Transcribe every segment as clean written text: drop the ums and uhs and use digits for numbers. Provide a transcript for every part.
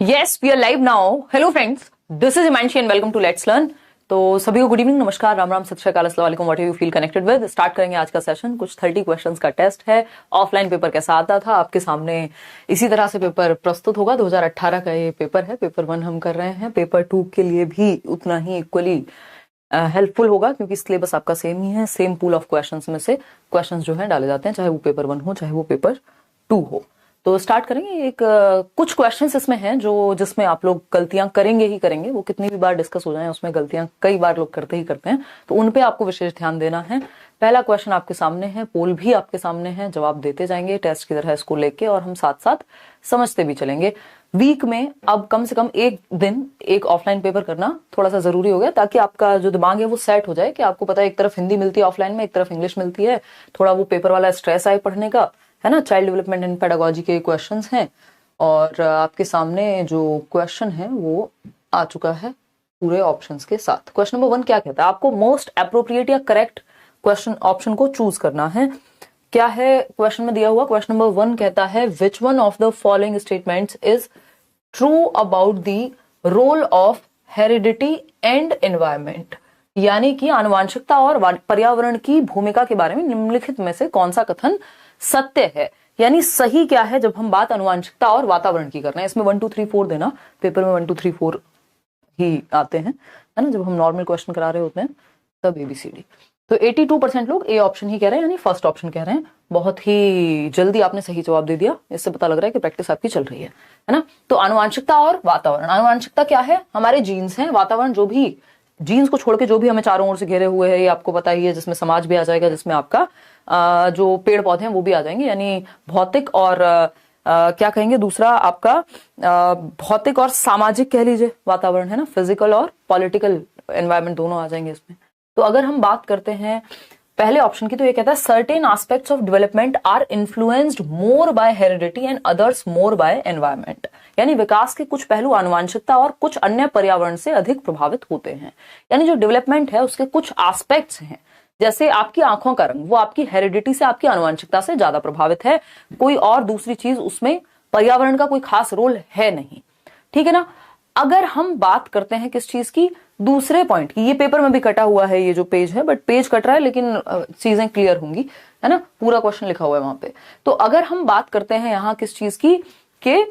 Yes, we are live now. Hello friends, this is Himanshi and welcome to Let's Learn. तो सभी को good evening, नमस्कार, राम राम, सत श्री अकाल, अस्सलाम वालेकुम, what you feel connected with. Start करेंगे आज का सेशन। कुछ 30 क्वेश्चंस का टेस्ट है। ऑफलाइन पेपर कैसा आता था आपके सामने इसी तरह से पेपर प्रस्तुत होगा। 2018 का ये पेपर है। पेपर 1 हम कर रहे हैं। पेपर 2 के लिए भी उतना ही इक्वली हेल्पफुल होगा क्योंकि सिलेबस आपका सेम ही है। सेम पूल ऑफ क्वेश्चंस में से क्वेश्चंस जो है डाले जाते हैं, चाहे वो पेपर 1 हो चाहे वो पेपर 2 हो। तो स्टार्ट करेंगे। एक कुछ क्वेश्चंस इसमें हैं जो जिसमें आप लोग गलतियां करेंगे ही करेंगे। वो कितनी भी बार डिस्कस हो जाए उसमें गलतियां कई बार लोग करते ही करते हैं, तो उन पे आपको विशेष ध्यान देना है। पहला क्वेश्चन आपके सामने है, पोल भी आपके सामने है, जवाब देते जाएंगे टेस्ट की तरह इसको लेके, और हम साथ साथ समझते भी चलेंगे। वीक में अब कम से कम एक दिन एक ऑफलाइन पेपर करना थोड़ा सा जरूरी हो गया, ताकि आपका जो दिमाग है वो सेट हो जाए कि आपको पता है एक तरफ हिंदी मिलती है ऑफलाइन में, एक तरफ इंग्लिश मिलती है। थोड़ा वो पेपर वाला स्ट्रेस आए पढ़ने का, है ना। चाइल्ड डेवलपमेंट एंड पेडागोजी के क्वेश्चंस हैं, और आपके सामने जो क्वेश्चन है वो आ चुका है पूरे ऑप्शंस के साथ। क्वेश्चन नंबर 1 क्या कहता है? आपको मोस्ट अप्रोप्रिएट या करेक्ट क्वेश्चन ऑप्शन को चूज करना है। क्या है क्वेश्चन में दिया हुआ? क्वेश्चन नंबर 1 कहता है, which one of the following statements is true about the role of heredity and environment, यानी कि आनुवांशिकता और पर्यावरण की भूमिका के बारे में निम्नलिखित में से कौन सा कथन सत्य है, यानी सही क्या है जब हम बात आनुवांशिकता और वातावरण की कर रहे हैं। इसमें 1 2 3 4 देना, पेपर में 1 2 3 4 ही आते हैं, है ना। जब हम नॉर्मल क्वेश्चन करा रहे होते हैं तब ABCD। तो 82% लोग ए ऑप्शन ही कह रहे हैं, यानी फर्स्ट ऑप्शन कह रहे हैं। बहुत ही जल्दी आपने सही जवाब दे दिया। इससे पता लग रहा है कि प्रैक्टिस आपकी चल रही है ना। तो आनुवांशिकता और वातावरण। आनुवांशिकता क्या है? हमारे जीन्स हैं। वातावरण जो भी जीन्स को छोड़ के जो भी हमें चारों ओर से घेरे हुए है, ये आपको पता ही है, जिसमें समाज भी आ जाएगा, जिसमें आपका जो पेड़ पौधे हैं वो भी आ जाएंगे, यानी भौतिक और क्या कहेंगे दूसरा आपका भौतिक और सामाजिक कह लीजिए वातावरण, है ना। फिजिकल और पॉलिटिकल एनवायरनमेंट दोनों आ जाएंगे इसमें। तो अगर हम बात करते हैं पहले ऑप्शन की, तो ये कहता है certain aspects of development are influenced more by heredity and others more by environment, यानी विकास के कुछ पहलू आनुवांशिकता और कुछ अन्य पर्यावरण से अधिक प्रभावित होते हैं। यानी जो डेवलपमेंट है उसके कुछ एस्पेक्ट्स हैं, जैसे आपकी आंखों का रंग, वो आपकी हेरिडिटी से, आपकी आनुवांशिकता से ज्यादा प्रभावित है। कोई और दूसरी चीज उसमें पर्यावरण का कोई खास रोल है नहीं, ठीक है ना। अगर हम बात करते हैं किस चीज की, दूसरे पॉइंट की, ये पेपर में भी कटा हुआ है ये जो पेज है, बट पेज कट रहा है लेकिन चीजें क्लियर होंगी, है ना। पूरा क्वेश्चन लिखा हुआ है वहां पे। तो अगर हम बात करते हैं यहां किस चीज की, कि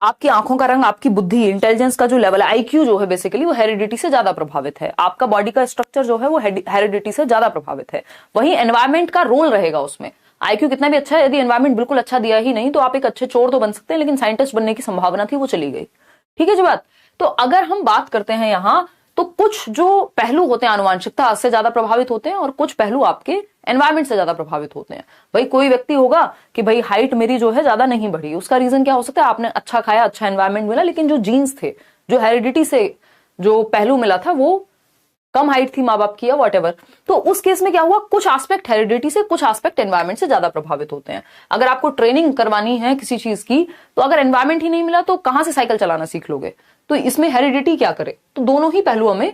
आपकी आंखों का रंग, आपकी बुद्धि, इंटेलिजेंस का जो लेवल है, IQ जो है बेसिकली, वो हेरिडिटी से ज्यादा प्रभावित है। आपका बॉडी का स्ट्रक्चर जो है वो हेरिडिटी से ज्यादा प्रभावित है। वहीं एनवायरमेंट का रोल रहेगा उसमें। IQ कितना भी अच्छा है, यदि एनवायरमेंट बिल्कुल अच्छा दिया ही नहीं, तो आप एक अच्छे चोर तो बन सकते हैं, लेकिन साइंटिस्ट बनने की संभावना थी वो चली गई, ठीक है जी बात। तो अगर हम बात करते हैं यहां, तो कुछ जो पहलू होते हैं आनुवांशिकता से ज्यादा प्रभावित होते हैं, और कुछ पहलू आपके एनवायरमेंट से ज्यादा प्रभावित होते हैं। भाई कोई व्यक्ति होगा कि भाई हाइट मेरी जो है ज्यादा नहीं बढ़ी, उसका रीजन क्या हो सकता है? आपने अच्छा खाया, अच्छा एनवायरमेंट मिला, लेकिन जो जीन्स थे, जो हेरिडिटी से जो पहलू मिला था, वो कम हाइट थी माँ बाप की या वॉटेवर। तो उस केस में क्या हुआ, कुछ एस्पेक्ट हेरिडिटी से, कुछ एस्पेक्ट एनवायरमेंट से ज्यादा प्रभावित होते हैं। अगर आपको ट्रेनिंग करवानी है किसी चीज की, तो अगर एनवायरमेंट ही नहीं मिला तो कहां से साइकिल चलाना सीख लोगे? तो इसमें हेरिडिटी क्या करे? तो दोनों ही पहलुओं में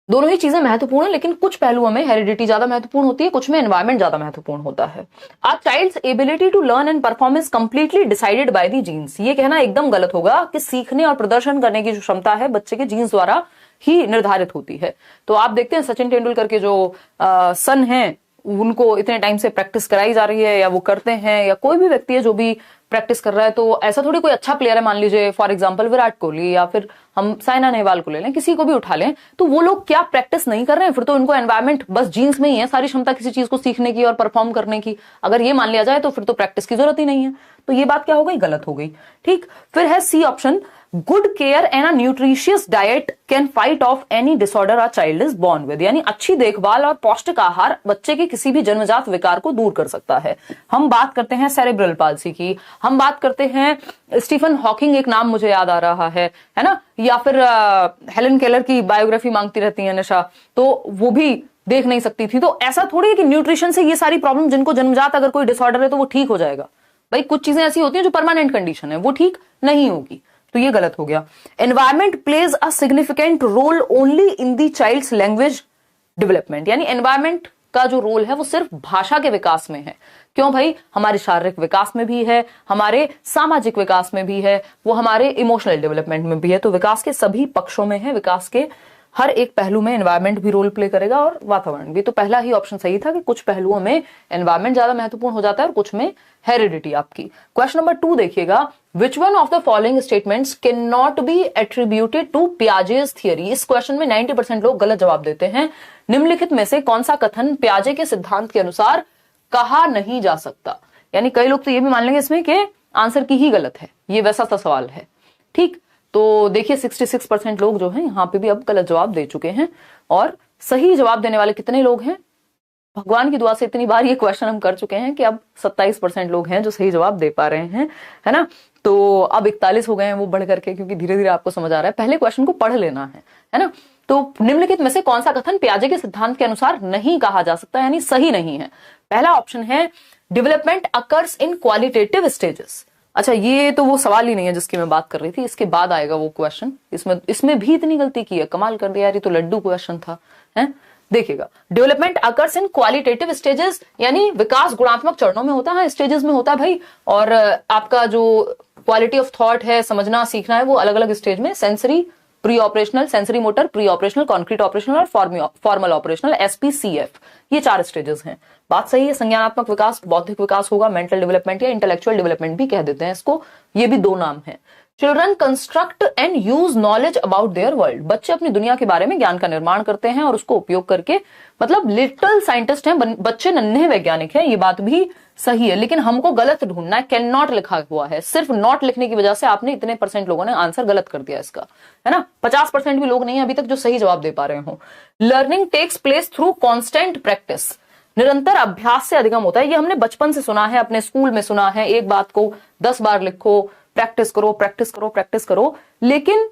दोनों ही चीजें महत्वपूर्ण है, लेकिन कुछ पहलुओं में हेरिडिटी ज्यादा महत्वपूर्ण होती है, कुछ में एनवायरमेंट ज्यादा महत्वपूर्ण होता है। A child's ability to learn and perform is completely decided by the genes. ये कहना एकदम गलत होगा कि सीखने और प्रदर्शन करने की जो क्षमता है बच्चे के जीन्स द्वारा ही निर्धारित होती है। तो आप देखते हैं सचिन तेंदुलकर के जो सन हैं, उनको इतने टाइम से प्रैक्टिस कराई जा रही है, या वो करते हैं, या कोई भी व्यक्ति है जो भी प्रैक्टिस कर रहा है, तो ऐसा थोड़ी कोई अच्छा प्लेयर है, मान लीजिए फॉर एग्जांपल विराट कोहली, या फिर हम साइना नेहवाल को ले लें, किसी को भी उठा लें, तो वो लोग क्या प्रैक्टिस नहीं कर रहे हैं? फिर तो इनको एनवायरमेंट बस जीन्स में ही है सारी क्षमता किसी चीज को सीखने की और परफॉर्म करने की। अगर ये मान लिया जाए तो फिर तो प्रैक्टिस की जरूरत ही नहीं है। तो ये बात क्या हो गई? गलत हो गई, ठीक। फिर है C option, good care and a nutritious diet can fight off any disorder a child is born with, यानी अच्छी देखभाल और पौष्टिक आहार बच्चे के किसी भी जन्मजात विकार को दूर कर सकता है। हम बात करते हैं सेरेब्रल पाल्सी की, हम बात करते हैं स्टीफन हॉकिंग, एक नाम मुझे याद आ रहा है ना, या फिर हेलन केलर की बायोग्राफी मांगती रहती है निशा, तो वो भी देख नहीं सकती थी। तो ऐसा थोड़ी है कि न्यूट्रिशन से ये सारी प्रॉब्लम, जिनको जन्मजात अगर कोई डिसऑर्डर है तो वो ठीक हो जाएगा। भाई कुछ चीजें ऐसी होती हैं जो परमानेंट कंडीशन है, वो ठीक नहीं होगी, तो ये गलत हो गया। Environment plays a significant role only in the child's language development, यानी एनवायरमेंट का जो रोल है वो सिर्फ भाषा के विकास में है। क्यों भाई? हमारे शारीरिक विकास में भी है, हमारे सामाजिक विकास में भी है, वो हमारे इमोशनल डेवलपमेंट में भी है। तो विकास के सभी पक्षों में है, विकास के हर एक पहलू में एनवायरमेंट भी रोल प्ले करेगा और वातावरण भी। तो पहला ही ऑप्शन सही था कि कुछ पहलुओं में एनवायरमेंट ज्यादा महत्वपूर्ण हो जाता है और कुछ में हेरिडिटी आपकी। क्वेश्चन नंबर 2 देखिएगा, which one of the following statements can not be attributed to Piaget's theory. इस क्वेश्चन में 90% लोग गलत जवाब देते हैं। निम्नलिखित में से कौन सा कथन पियाजे के सिद्धांत के अनुसार कहा नहीं जा सकता? यानी कई लोग तो ये भी मान लेंगे इसमें कि आंसर की ही गलत है, ये वैसा सा सवाल है। ठीक, तो देखिए 66% लोग जो हैं यहाँ पे भी अब गलत जवाब दे चुके हैं। और सही जवाब देने वाले कितने लोग हैं? भगवान की दुआ से इतनी बार ये क्वेश्चन हम कर चुके हैं कि अब 27% लोग हैं जो सही जवाब दे पा रहे हैं, है ना। तो अब 41 हो गए हैं वो बढ़ करके, क्योंकि धीरे धीरे आपको समझ आ रहा है। पहले क्वेश्चन को पढ़ लेना है ना। तो निम्नलिखित में से कौन सा कथन पियाजे के सिद्धांत के अनुसार नहीं कहा जा सकता, यानी सही नहीं है? पहला ऑप्शन है development occurs in qualitative stages. अच्छा, ये तो वो सवाल ही नहीं है जिसकी मैं बात कर रही थी, इसके बाद आएगा वो क्वेश्चन। इसमें भी इतनी गलती की है, कमाल कर दिया यार, ये तो लड्डू क्वेश्चन था, है। देखिएगा, development occurs in qualitative stages, यानी विकास गुणात्मक चरणों में होता है, स्टेजेस में होता है भाई। और आपका जो क्वालिटी ऑफ थॉट है, समझना सीखना है, वो अलग अलग स्टेज में, sensory pre operational, sensory motor pre operational, concrete operational और फॉर्मल ऑपरेशनल, SPCF, ये 4 स्टेजेस हैं। बात सही है। संज्ञानात्मक विकास, बौद्धिक विकास होगा, मेंटल डेवलपमेंट या इंटेलेक्चुअल डेवलपमेंट भी कह देते हैं इसको, ये भी 2 नाम है। Children construct and use knowledge about their world. बच्चे अपनी दुनिया के बारे में ज्ञान का निर्माण करते हैं और उसको उपयोग करके, मतलब लिटिल साइंटिस्ट हैं बच्चे, नन्हे वैज्ञानिक हैं, ये बात भी सही है। लेकिन हमको गलत ढूंढना है, कैन नॉट लिखा हुआ है। सिर्फ नॉट लिखने की वजह से आपने इतने % लोगों ने आंसर गलत कर दिया इसका, है ना। 50% भी लोग नहीं है अभी तक जो सही जवाब दे पा रहे हो। Learning takes place through constant practice. निरंतर अभ्यास से अधिगम होता है, ये हमने बचपन से सुना है, अपने स्कूल में सुना है। एक बात को 10 बार लिखो, प्रैक्टिस करो, प्रैक्टिस करो, प्रैक्टिस करो। लेकिन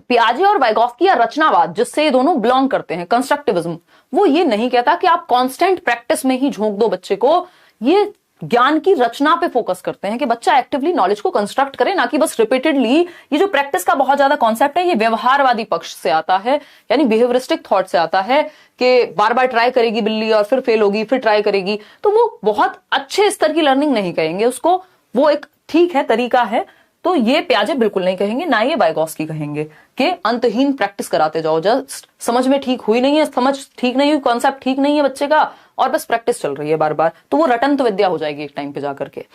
पियाजे और वाइगॉफ्स्की या रचनावाद, जिससे ये दोनों बिलोंग करते हैं, कंस्ट्रक्टिविज्म, वो ये नहीं कहता कि आप कांस्टेंट प्रैक्टिस में ही झोंक दो बच्चे को। ये ज्ञान की रचना पे फोकस करते हैं कि बच्चा एक्टिवली नॉलेज को कंस्ट्रक्ट करे, ना कि बस रिपीटेडली। ये जो प्रैक्टिस का बहुत ज्यादा कॉन्सेप्ट है, ये व्यवहारवादी पक्ष से आता है, यानी बिहेवियरिस्टिक थॉट से आता है कि बार बार ट्राई करेगी बिल्ली और फिर फेल होगी, फिर ट्राई करेगी। तो वो बहुत अच्छे स्तर की लर्निंग नहीं कहेंगे उसको, वो एक ठीक है तरीका है। तो ये पियाजे बिल्कुल नहीं कहेंगे, ना ये वाइगॉफ्स्की कहेंगे कि अंतहीन प्रैक्टिस कराते जाओ, जस्ट समझ में ठीक हुई नहीं है, समझ ठीक नहीं हुई, कॉन्सेप्ट ठीक नहीं है बच्चे का, और बस प्रैक्टिस चल रही है बार बार, तो वो रटंत विद्या हो जाएगी एक टाइम पे जाकर के।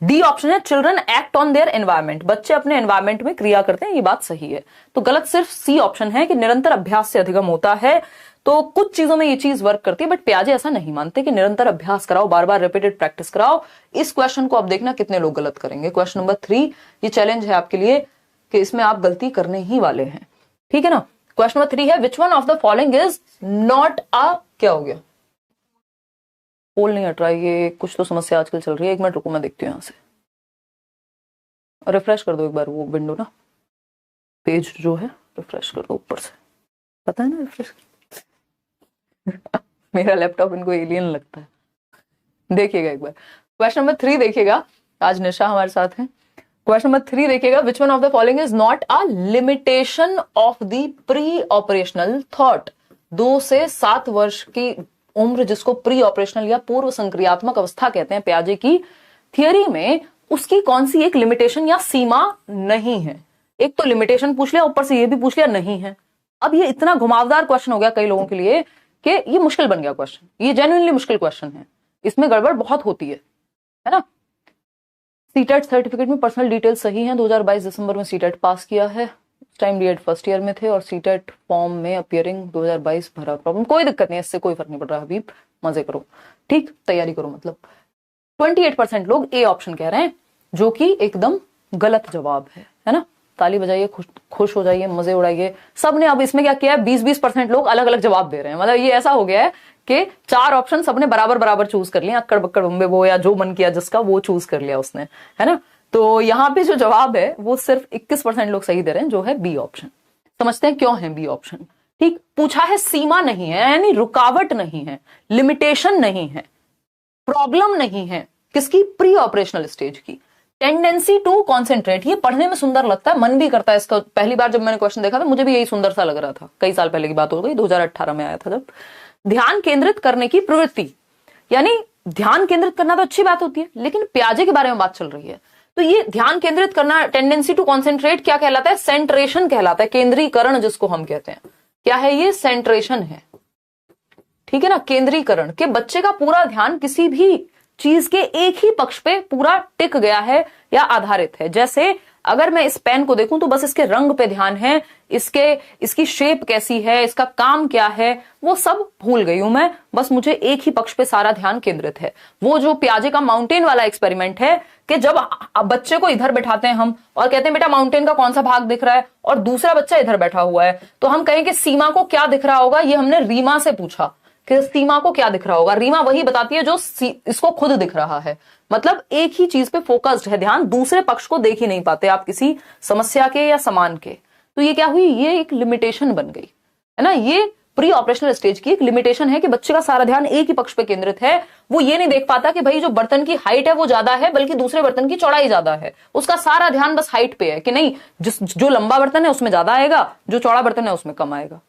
डी ऑप्शन है children act on their environment. बच्चे अपने एनवायरमेंट में क्रिया करते हैं, ये बात सही है। तो गलत सिर्फ सी ऑप्शन है कि निरंतर अभ्यास से अधिगम होता है। तो कुछ चीजों में ये चीज वर्क करती है, बट पियाजे ऐसा नहीं मानते कि निरंतर अभ्यास कराओ, बार बार रिपीटेड प्रैक्टिस कराओ। इस क्वेश्चन को अब देखना कितने लोग गलत करेंगे। क्वेश्चन नंबर 3, ये चैलेंज है आपके लिए कि इसमें आप गलती करने ही वाले हैं, ठीक है ना। क्वेश्चन नंबर 3 है, which one of the following is not अ, क्या हो गया, पोल नहीं हट रहा, ये कुछ तो समस्या आजकल चल रही है। 1 मिनट रुको, मैं देखती हूँ, यहां से रिफ्रेश कर दो एक बार वो विंडो ना, पेज जो है रिफ्रेश कर दो ऊपर से, पता है ना रिफ्रेश। मेरा लैपटॉप इनको एलियन लगता है। देखिएगा एक बार क्वेश्चन नंबर 3 देखिएगा, आज निशा हमारे साथ है। क्वेश्चन नंबर 3 देखिएगा, which one of the following is not a limitation of the pre operational thought. 2 से 7 वर्ष की उम्र जिसको प्री ऑपरेशनल या पूर्व संक्रियात्मक अवस्था कहते हैं पियाजे की थियरी में, उसकी कौन सी एक लिमिटेशन या सीमा नहीं है। एक तो लिमिटेशन पूछ लिया, ऊपर से ये भी पूछ लिया नहीं है। अब ये इतना घुमावदार क्वेश्चन हो गया कई लोगों के लिए कि ये मुश्किल बन गया क्वेश्चन, ये जेन्युइनली मुश्किल क्वेश्चन है, इसमें गड़बड़ बहुत होती है ना। सीटेट सर्टिफिकेट में पर्सनल डिटेल सही है, 2022 दिसंबर में सीटेट पास किया है, उस टाइम डीएड फर्स्ट ईयर में थे, और सीटेट फॉर्म में अपियरिंग 2022 भरा। प्रॉब्लम कोई दिक्कत नहीं है, इससे कोई फर्क नहीं पड़ रहा हबीब, मजे करो, ठीक, तैयारी करो। मतलब 28% लोग ए ऑप्शन कह रहे हैं, जो कि एकदम गलत जवाब है ना। ताली बजाइए, खुश हो जाइए, मजे उड़ाइए। सबने अब इसमें क्या किया है, 20-20% लोग अलग अलग जवाब दे रहे हैं। मतलब ये ऐसा हो गया है कि 4 ऑप्शन सबने बराबर बराबर चूज कर लिए, अक्कड़ बक्कड़ बम्बे वो, या जो मन किया जिसका वो चूज कर लिया उसने, है ना। तो यहाँ पे जो जवाब है वो सिर्फ 21% लोग सही दे रहे हैं, जो है बी ऑप्शन। समझते हैं क्यों है बी ऑप्शन, ठीक। पूछा है सीमा नहीं है, यानी रुकावट नहीं है, लिमिटेशन नहीं है, प्रॉब्लम नहीं है, किसकी, प्री ऑपरेशनल स्टेज की। टेंडेंसी टू कॉन्सेंट्रेट, ये पढ़ने में सुंदर लगता है, मन भी करता है इसका। पहली बार जब मैंने क्वेश्चन देखा था मुझे भी यही सुंदर सा लग रहा था, कई साल पहले की बात हो गई, 2018 में आया था जब। ध्यान केंद्रित करने की प्रवृत्ति, यानी ध्यान केंद्रित करना तो अच्छी बात होती है, लेकिन प्याजे के बारे में बात चल रही है। तो ये ध्यान केंद्रित करना, टेंडेंसी टू कॉन्सेंट्रेट, क्या कहलाता है? सेंट्रेशन कहलाता है, केंद्रीकरण जिसको हम कहते हैं। क्या है ये? सेंट्रेशन है, ठीक है ना, केंद्रीकरण, के बच्चे का पूरा ध्यान किसी भी चीज के एक ही पक्ष पे पूरा टिक गया है या आधारित है। जैसे अगर मैं इस पेन को देखूं तो बस इसके रंग पे ध्यान है, इसकी शेप कैसी है, इसका काम क्या है, वो सब भूल गई हूं मैं, बस मुझे एक ही पक्ष पे सारा ध्यान केंद्रित है। वो जो पियाजे का माउंटेन वाला एक्सपेरिमेंट है कि जब बच्चे को इधर बैठाते हैं हम और कहते हैं बेटा माउंटेन का कौन सा भाग दिख रहा है, और दूसरा बच्चा इधर बैठा हुआ है, तो हम कहें कि सीमा को क्या दिख रहा होगा। ये हमने रीमा से पूछा कि सीमा को क्या दिख रहा होगा। रीमा वही बताती है जो इसको खुद दिख रहा है। मतलब एक ही चीज पे फोकस्ड है ध्यान, दूसरे पक्ष को देख ही नहीं पाते आप किसी समस्या के या समान के। तो ये क्या हुई? ये एक लिमिटेशन बन गई, है ना। ये प्री ऑपरेशनल स्टेज की एक लिमिटेशन है कि बच्चे का सारा ध्यान एक ही पक्ष पे केंद्रित है। वो ये नहीं देख पाता कि भाई जो बर्तन की हाइट है वो ज्यादा है, बल्कि दूसरे बर्तन की चौड़ाई ज्यादा है। उसका सारा ध्यान बस हाइट पे है कि नहीं, जो लंबा बर्तन है उसमें ज्यादा आएगा, जो चौड़ा बर्तन है उसमें कम आएगा,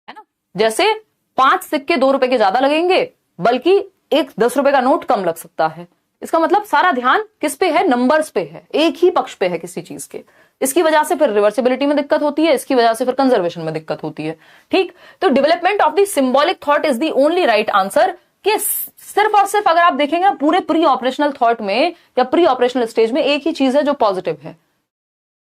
है ना। जैसे 5 सिक्के 2 रुपए के ज्यादा लगेंगे, बल्कि एक 10 रुपए का नोट कम लग सकता है। इसका मतलब सारा ध्यान किस पे है? नंबर्स पे है, एक ही पक्ष पे है किसी चीज के। इसकी वजह से फिर रिवर्सिबिलिटी में दिक्कत होती है, इसकी वजह से फिर कंजर्वेशन में दिक्कत होती है, ठीक। तो development of the symbolic thought is the only right answer. कि सिर्फ और सिर्फ अगर आप देखेंगे पूरे प्री ऑपरेशनल थॉट में या प्री ऑपरेशनल स्टेज में एक ही चीज है जो पॉजिटिव है।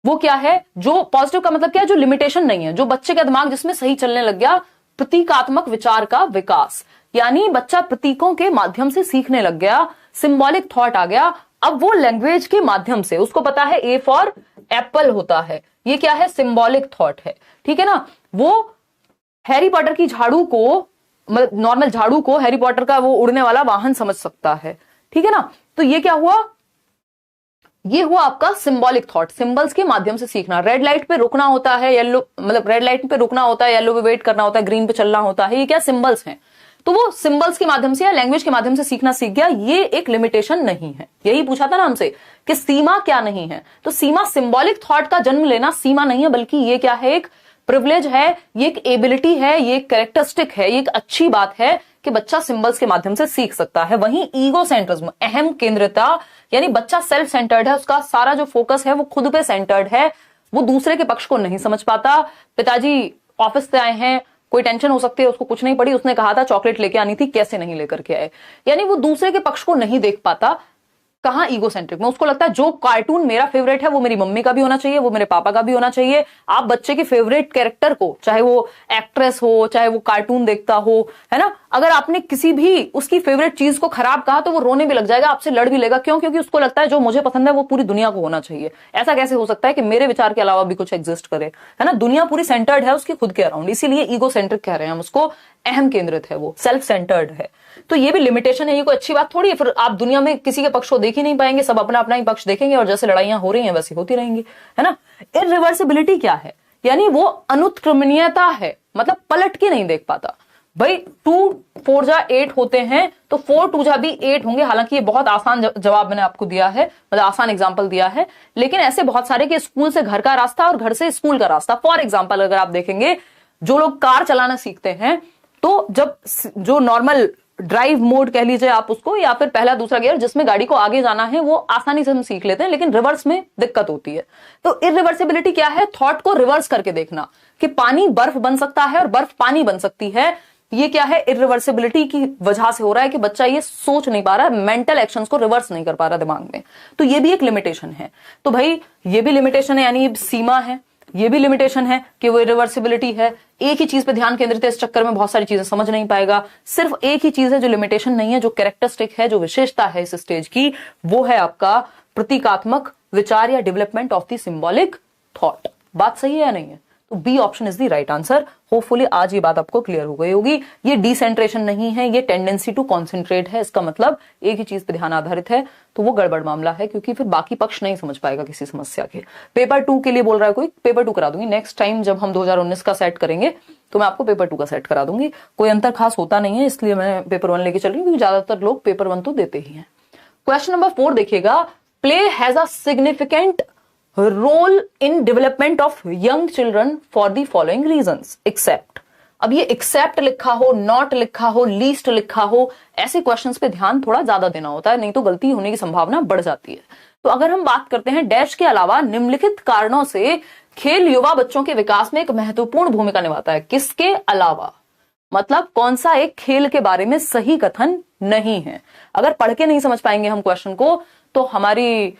वो क्या है? जो पॉजिटिव का मतलब क्या है? जो लिमिटेशन नहीं है, जो बच्चे का दिमाग जिसमें सही चलने लग गया, प्रतीकात्मक विचार का विकास, यानी बच्चा प्रतीकों के माध्यम से सीखने लग गया, सिंबॉलिक थॉट आ गया। अब वो लैंग्वेज के माध्यम से, उसको पता है ए फॉर एप्पल होता है, ये क्या है? सिंबॉलिक थॉट है, ठीक है ना। वो हैरी पॉटर की झाड़ू को, नॉर्मल झाड़ू को हैरी पॉटर का वो उड़ने वाला वाहन समझ सकता है, ठीक है ना। तो ये क्या हुआ? ये हुआ आपका सिंबॉलिक थॉट, सिंबल्स के माध्यम से सीखना। रेड लाइट पे रुकना होता है, येलो मतलब रेड लाइट पे रुकना होता है, येलो पे वेट करना होता है, ग्रीन पे चलना होता है, ये क्या? सिंबल्स हैं। तो वो सिंबल्स के माध्यम से या लैंग्वेज के माध्यम से सीखना सीख गया, ये एक लिमिटेशन नहीं है। यही पूछा था ना हमसे कि सीमा क्या नहीं है, तो सीमा सिंबॉलिक थॉट का जन्म लेना सीमा नहीं है, बल्कि ये क्या है? एक प्रिविलेज है, ये एक एबिलिटी है, ये एक कैरेक्टरिस्टिक है, ये एक अच्छी बात है कि बच्चा सिंबल्स के माध्यम से सीख सकता है। वहीं ईगो सेंट्रिज्म, अहम केंद्रिता, यानी बच्चा सेल्फ सेंटर्ड है, उसका सारा जो फोकस है वो खुद पे सेंटर्ड है, वो दूसरे के पक्ष को नहीं समझ पाता। पिताजी ऑफिस से आए हैं, कोई टेंशन हो सकती है, उसको कुछ नहीं पड़ी, उसने कहा था चॉकलेट लेके आनी थी, कैसे नहीं लेकर के आए, यानी वो दूसरे के पक्ष को नहीं देख पाता। कहां? ईगो सेंट्रिक में। उसको लगता है जो कार्टून मेरा फेवरेट है वो मेरी मम्मी का भी होना चाहिए, वो मेरे पापा का भी होना चाहिए। आप बच्चे के फेवरेट कैरेक्टर को, चाहे वो एक्ट्रेस हो, चाहे वो कार्टून देखता हो, है ना, अगर आपने किसी भी उसकी फेवरेट चीज को खराब कहा तो वो रोने भी लग जाएगा, आपसे लड़ भी लेगा। क्यों? क्योंकि उसको लगता है जो मुझे पसंद है वो पूरी दुनिया को होना चाहिए। ऐसा कैसे हो सकता है कि मेरे विचार के अलावा भी कुछ एग्जिस्ट करे, है ना। दुनिया पूरी सेंटर्ड है उसकी खुद के अराउंड, इसीलिए ईगो सेंट्रिक कह रहे हैं हम उसको, अहम केंद्रित है, वो सेल्फ सेंटर्ड है। तो ये भी लिमिटेशन है, ये कोई अच्छी बात थोड़ी है। फिर आप दुनिया में किसी के पक्ष को देख ही नहीं पाएंगे, सब अपना अपना ही पक्ष देखेंगे और जैसे लड़ाइयां हो रही हैं वैसे होती रहेंगी, है ना। इरिवर्सिबिलिटी क्या है? यानी वो अनुत्क्रमणीयता है, मतलब पलट के नहीं देख पाता। भाई 2 4 जा 8 होते हैं तो 4 2 जा भी 8 होंगे। हालांकि ये बहुत आसान जवाब मैंने आपको दिया है, मतलब आसान एग्जांपल दिया है, लेकिन ऐसे बहुत सारे कि स्कूल से घर का रास्ता और घर से स्कूल का रास्ता। फॉर एग्जाम्पल अगर आप देखेंगे, जो लोग कार चलाना सीखते हैं तो जब जो नॉर्मल ड्राइव मोड कह लीजिए आप उसको, या फिर पहला दूसरा गियर जिसमें गाड़ी को आगे जाना है, वो आसानी से हम सीख लेते हैं, लेकिन रिवर्स में दिक्कत होती है। तो इरिवर्सिबिलिटी क्या है? थॉट को रिवर्स करके देखना कि पानी बर्फ बन सकता है और बर्फ पानी बन सकती है। ये क्या है? इरिवर्सिबिलिटी की वजह से हो रहा है कि बच्चा ये सोच नहीं पा रहा है, मेंटल एक्शंस को रिवर्स नहीं कर पा रहा दिमाग में। तो ये भी एक लिमिटेशन है। तो भाई ये भी लिमिटेशन है, यानी सीमा है, ये भी लिमिटेशन है कि वो इरिवर्सिबिलिटी है। एक ही चीज पे ध्यान केंद्रित है, इस चक्कर में बहुत सारी चीजें समझ नहीं पाएगा। सिर्फ एक ही चीज है जो लिमिटेशन नहीं है, जो कैरेक्टरिस्टिक है, जो विशेषता है इस स्टेज की, वो है आपका प्रतीकात्मक विचार या development of the symbolic thought. बात सही है या नहीं है? तो B option is the right answer. Hopefully आज ये बात आपको क्लियर हो गई होगी। ये डिसेंट्रेशन नहीं है, ये टेंडेंसी टू कॉन्सेंट्रेट है। इसका मतलब एक ही चीज पे ध्यान आधारित है, तो वो गड़बड़ मामला है, क्योंकि फिर बाकी पक्ष नहीं समझ पाएगा किसी समस्या के। पेपर 2 के लिए बोल रहा है कोई, पेपर 2 करा दूंगी नेक्स्ट टाइम जब हम 2019 का सेट करेंगे, तो मैं आपको पेपर 2 का सेट करा दूंगी। कोई अंतर खास होता नहीं है, इसलिए मैं पेपर 1 लेके चल रही हूँ, क्योंकि ज्यादातर लोग पेपर 1 तो देते ही हैं। क्वेश्चन नंबर 4 देखिएगा, play has a significant role in development of young children for the following reasons except। अब ये एक्सेप्ट लिखा हो, नॉट लिखा हो, लीस्ट लिखा हो, ऐसे क्वेश्चंस पे ध्यान थोड़ा ज्यादा देना होता है, नहीं तो गलती होने की संभावना बढ़ जाती है। तो अगर हम बात करते हैं डैश के अलावा निम्नलिखित कारणों से खेल युवा बच्चों के विकास में एक महत्वपूर्ण भूमिका निभाता है, किसके अलावा, मतलब कौन सा एक खेल के बारे में सही कथन नहीं है। अगर पढ़ के नहीं समझ पाएंगे हम क्वेश्चन को तो हमारी